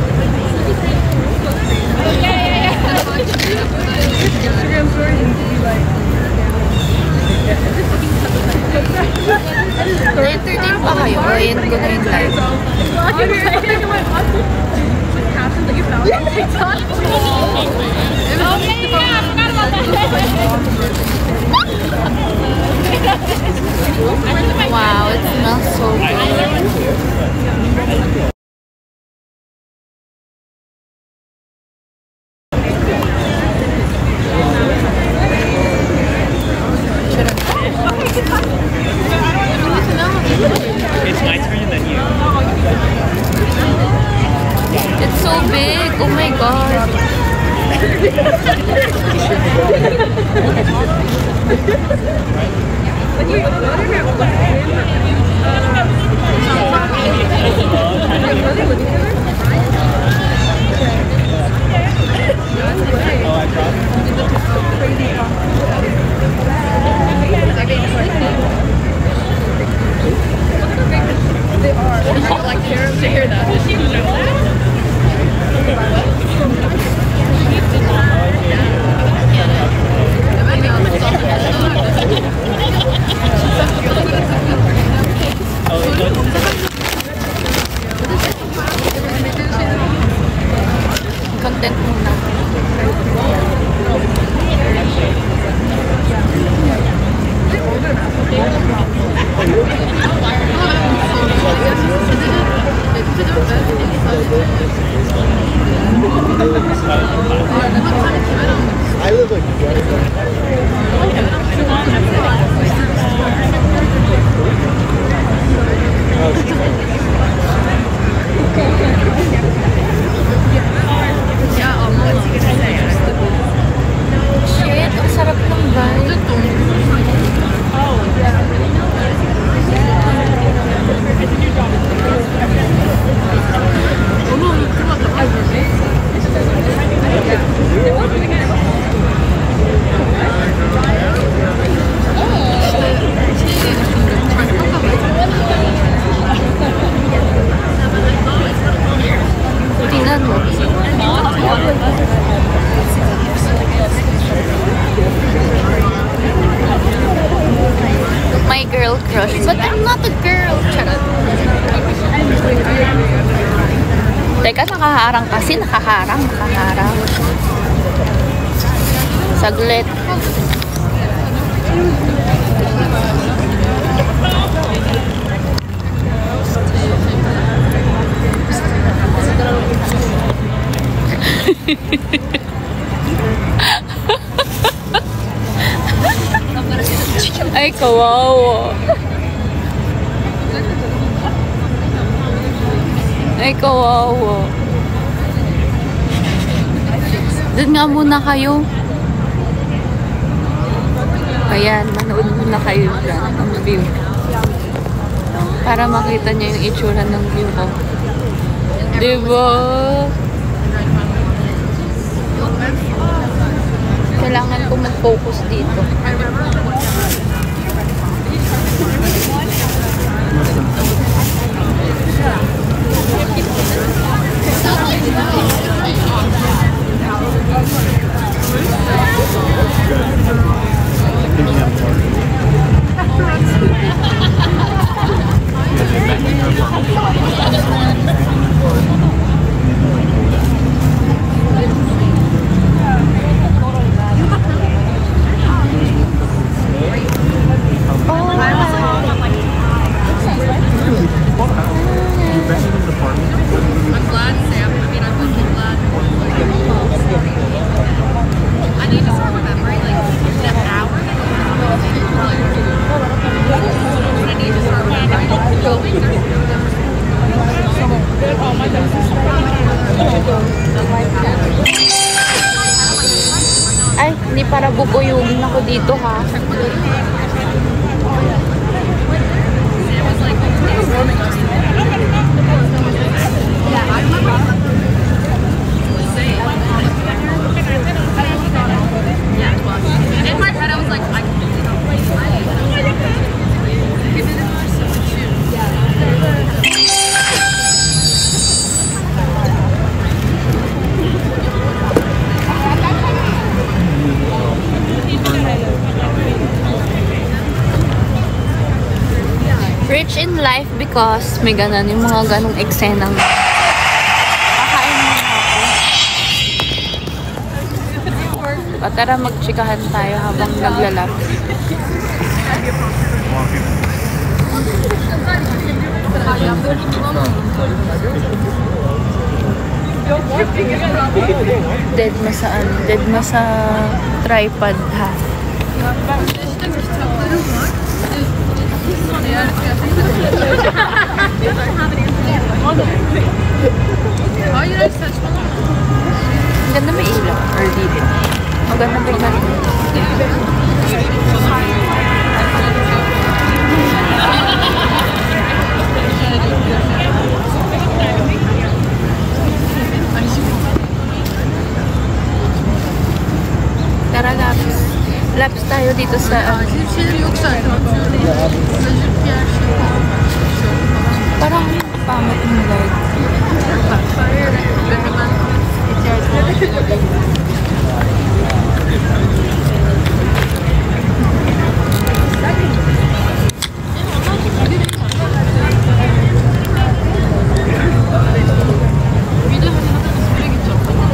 Instagram stories and be like. Na-entertain pa kayo? O yan ko na yung live. Wow, it smells so good. It's my turn and then you. It's so big. Oh my god. Content muna. girl crush, but I'm not a girl. Charot. Teka, nakaharang kasi. Nakaharang. Saglit. Ay, kawawa. Ay, kawawa. Doon nga muna kayo. Ayan, manood muna kayo dyan ang view. Para makita niyo yung itsura ng view ko. Diba? Kailangan ko mag-focus dito. Ay, hindi para bubuyugin ako dito ha. In my head, I was like, I can do it. Rich in life because may ganon yung mga ganong eksenang kakain muna ako. Tara magchikahan tayo habang naglalap. Dead na sa ano? Dead na sa tripod ha. Oh, you guys touched one. Ang ganda may ilaw. Or dito. Ang ganda may ilaw. Tara, laps. Laps tayo dito sa... Parang pamit yung light.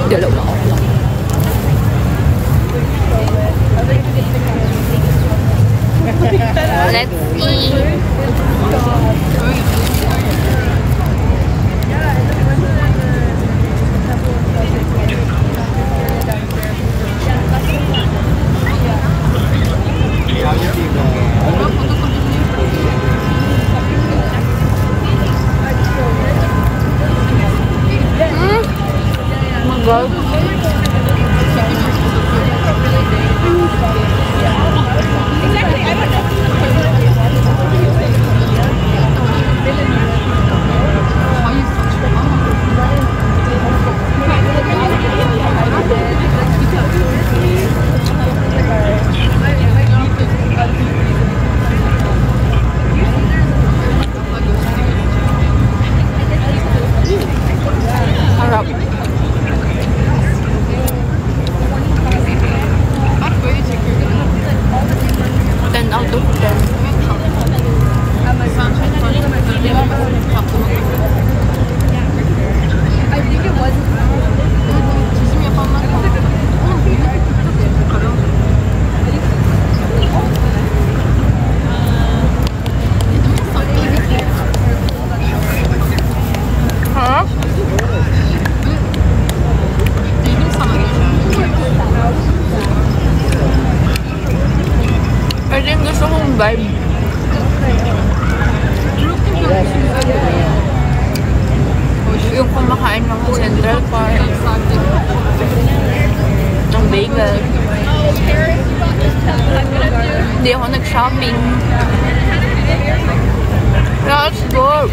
Dalawa ako lang. Let's eat. God. Gusto kong vibe. Yung kumakain ng Central Park. Ng bagel. Hindi ako nag-shopping. Let's go!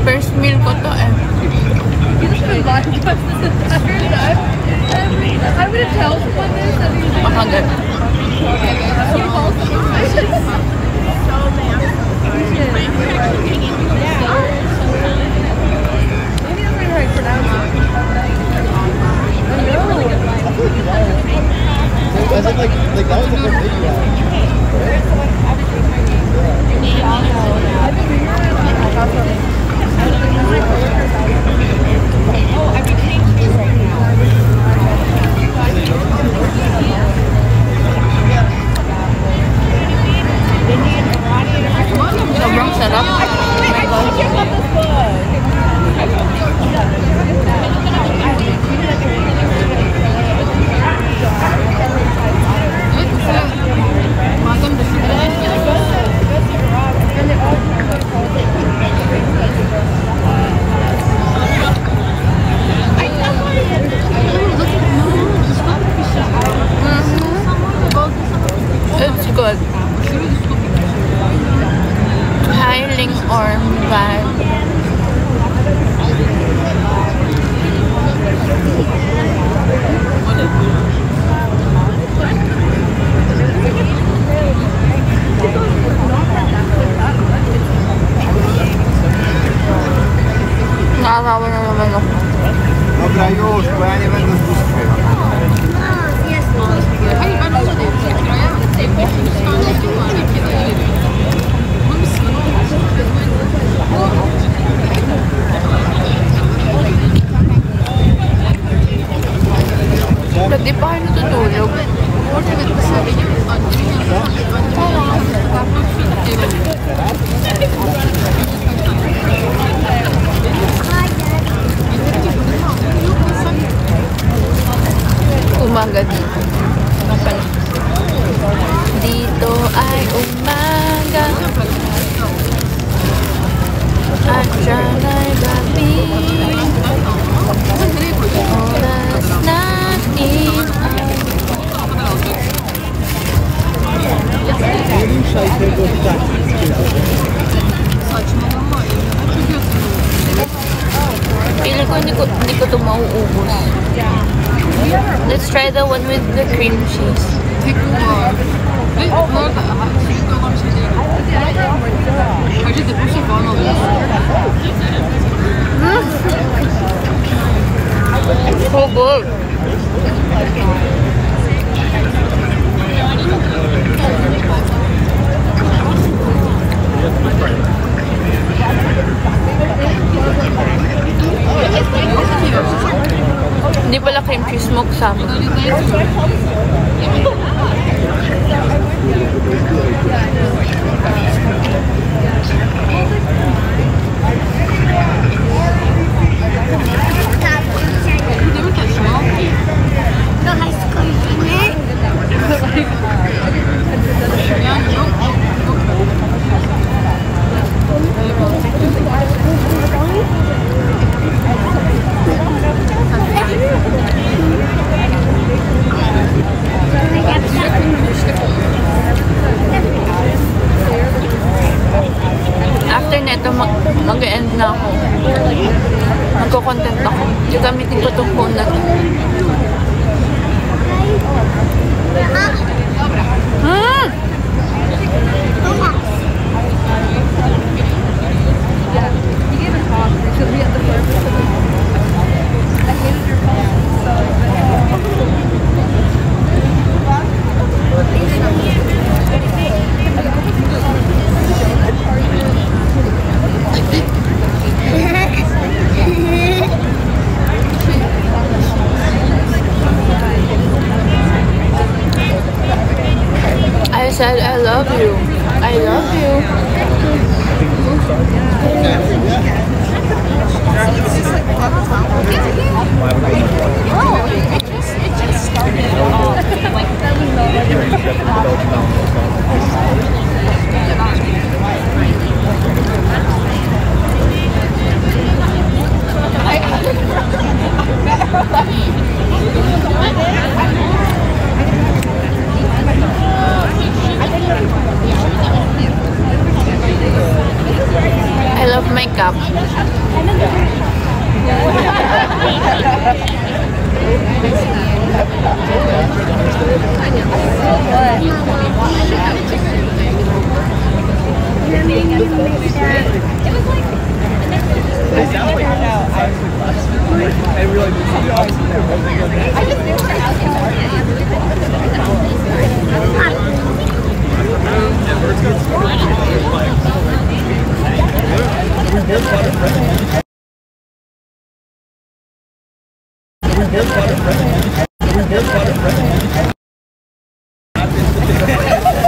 First meal ko to eh. I would have told someone this. Makagat. As if like that was the first video. Sobrang sarap. It's good. Hiling arm vibe. Nakasawa na naman ako. Dobra, już, bo ja nie będę z dwóch Ba't di pa kayo natutulog? Umaga dito. Dito ay umaga at dyan ay gabi. Oras natin ay Pili ko hindi ko ito mauubos. Let's try the one with the cream cheese. So good. Hindi pala cream cheese smoke sa amin. After neto, mag-end na ako. Magko-content ako. Gagamitin ko itong phone na to.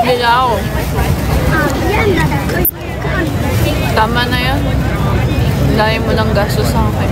Dilaw. Tama na yan. Dahil mo ng gasto sa akin.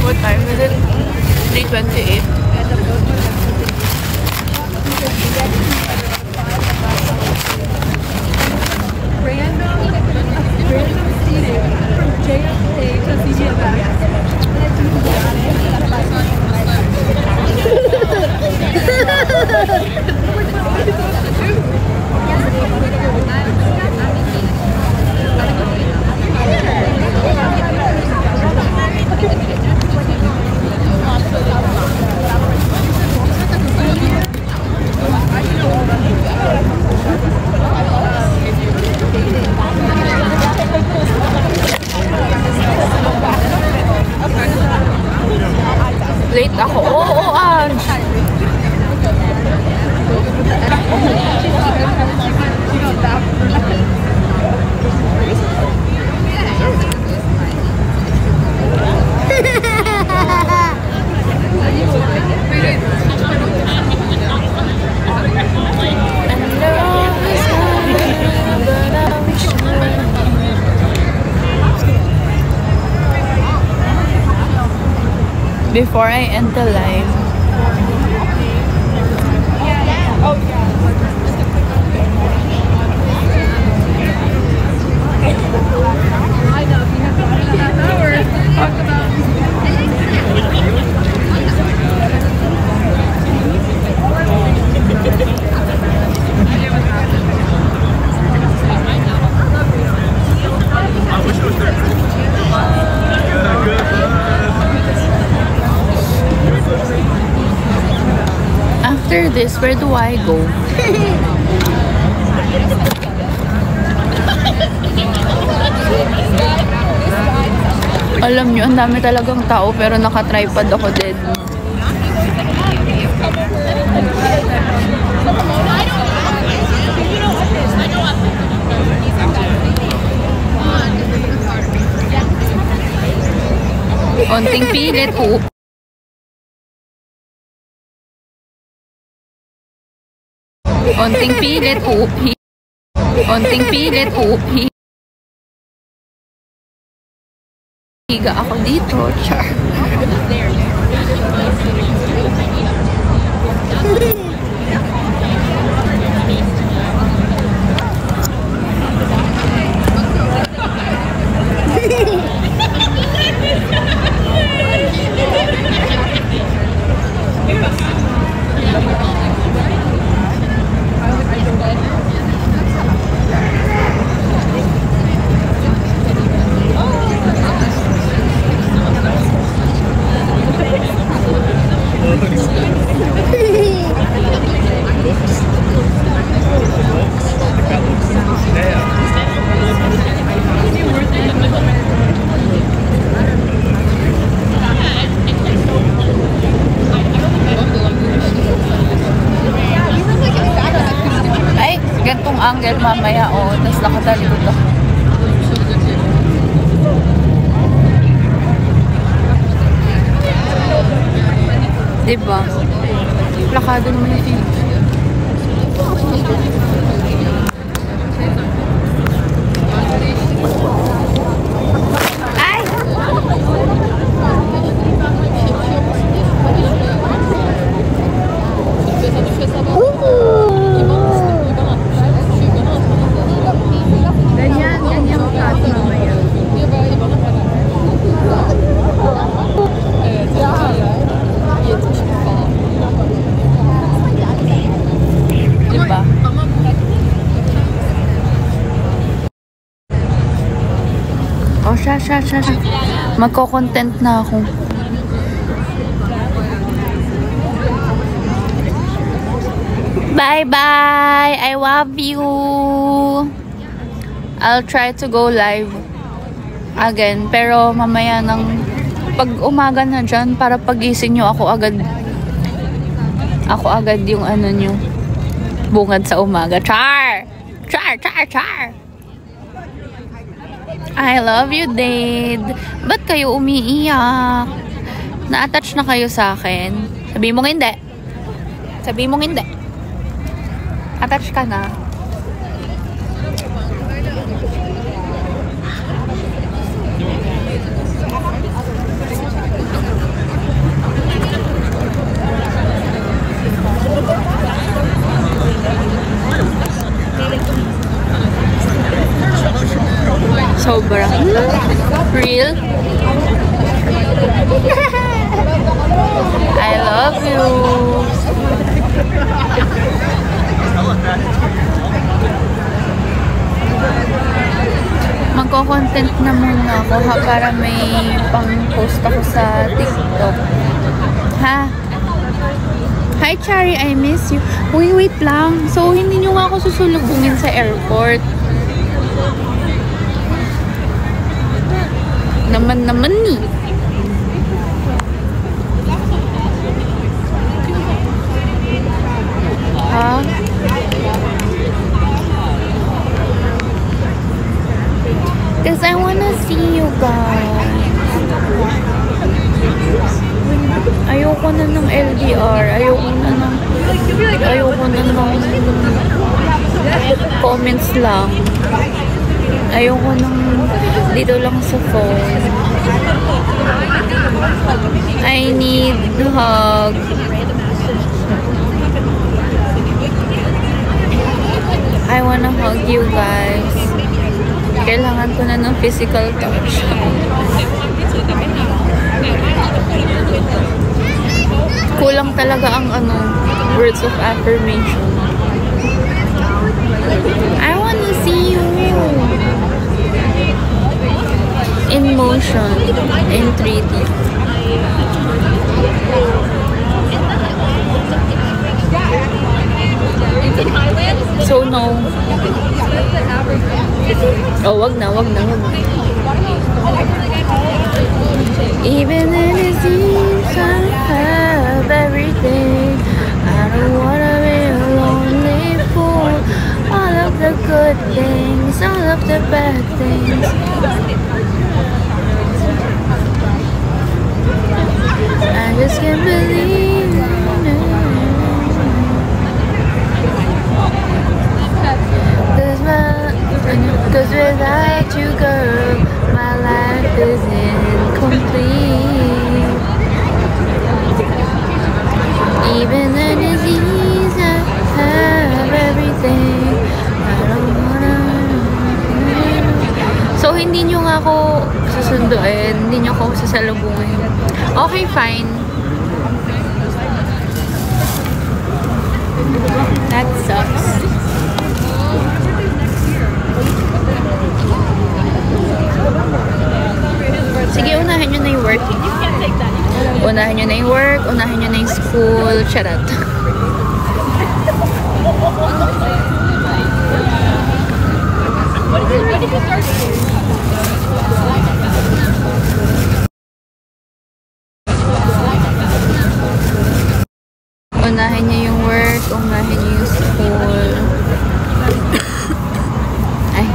What time is it? 3:28. Late ako. Oo, Ange. Before I end the live, after this, where do I go? Alam nyo, ang dami talagang tao pero naka-tripod ako din. Konting pilit po. Konting pilit po. Konting pilit po. Higa ako dito. Char. Angle mamaya, oh, tapos nakatalikod ako. Diba? Plakado naman yung Phoenix. Ay! Ganyan yung cut mamaya. Diba? Oh, siya. Magko-content na ako. Bye-bye! I love you! I'll try to go live again. Pero mamaya ng pag umaga na dyan, para pagising nyo ako agad yung ano nyo. Bungad sa umaga. Char! I love you, Dade. Ba't kayo umiiyak? Na-attach na kayo sa akin? Sabi mong hindi. Attach ka na. Sobra. Real? I love you. Magko-content na muna ako ha, para may pang-post ako sa TikTok. Ha? Hi, Chari, I miss you. Wait lang. So, hindi nyo nga ako susulubungin sa airport. Naman ni. Ha? Because I wanna see you guys. Ayoko na ng LDR. Ayoko na ng comments lang. Ayoko nang dito lang sa phone. I need hug. I wanna hug you guys. Kailangan ko na ng physical touch. Kulang talaga ang words of affirmation. I wanna see you in motion, in 3D. So no. Oh, wag na. Even if it seems I have everything, I don't wanna be a lonely fool. All of the good things, all of the bad things. I just can't believe it. Cause without you, girl, my life is incomplete. Even the disease, I have everything. I don't wanna. So, hindi nyo nga ako susunduin. Hindi nyo ako sasalubungin. Okay, fine. That sucks. Sige, unahin nyo na yung work. Unahin nyo na yung work, unahin nyo na yung school. Charot. Unahin nyo yung work, unahin nyo yung school. Ay.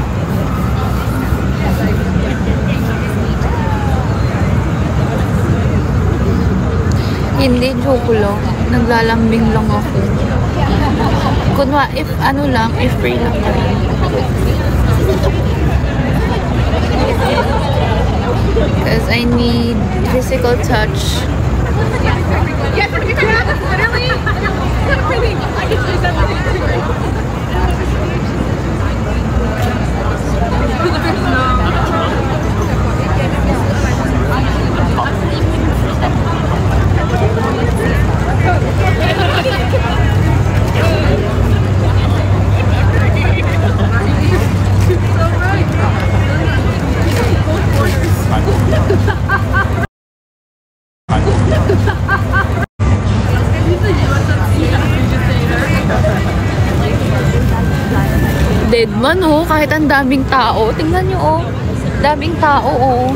Hindi Hindi, joke lang. Naglalambing lang ako. If ano lang, if free lang kayo. Because I need physical touch. Yes, literally. I can choose that. Dead man, oh. Kahit ang daming tao. Tingnan nyo, oh. Daming tao, oh.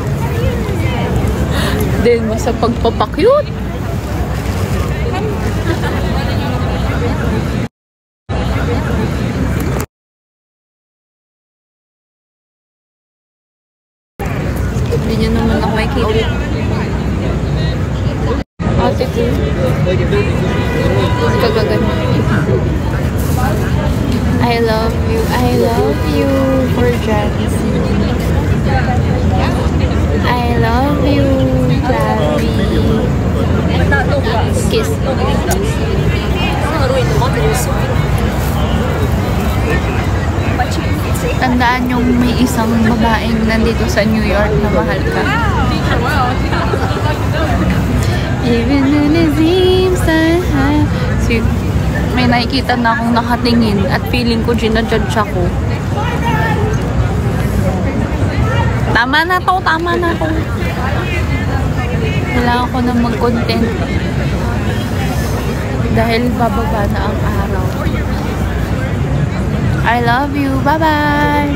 Dead man sa pagpapakyut. Hindi nyo naman ako makikita. Ate ko. Kagaganyan. I love you for Janice. I love you, Gabby. Kiss. Tandaan yung may isang babaeng nandito sa New York na mahal ka. Even in it seems may nakikita na akong nakatingin at feeling ko ginajudge ako. Tama na to. Kailangan ko na mag-content dahil bababa na ang araw. I love you. Bye-bye!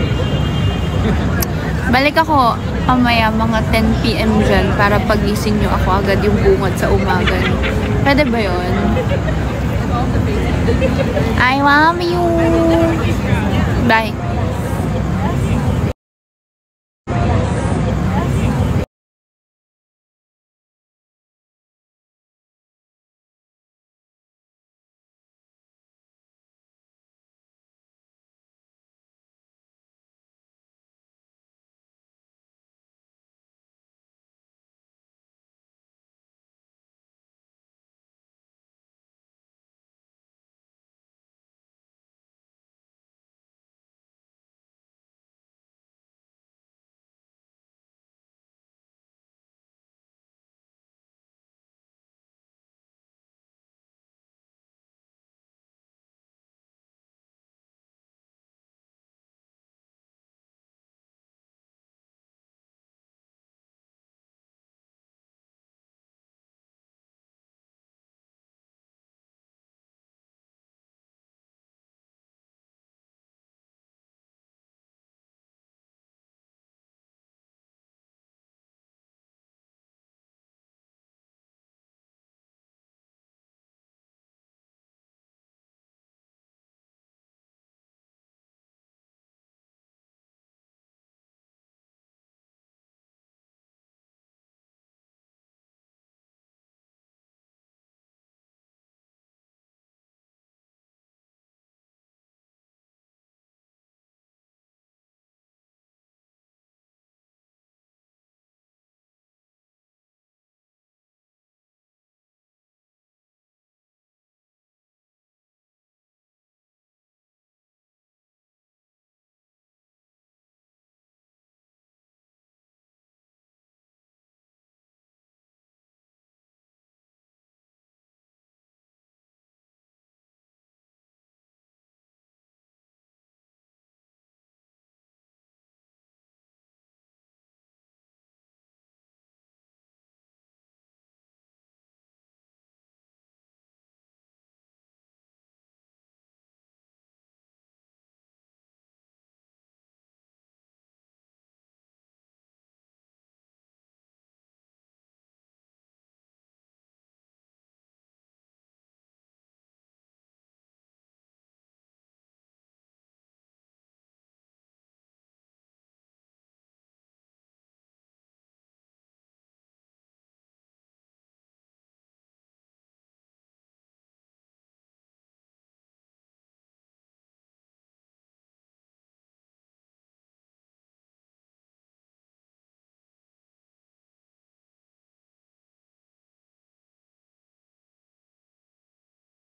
Balik ako mamaya mga 10 PM dyan para pagising nyo ako agad yung bungad sa umaga. Pwede ba yun? I love you. Bye.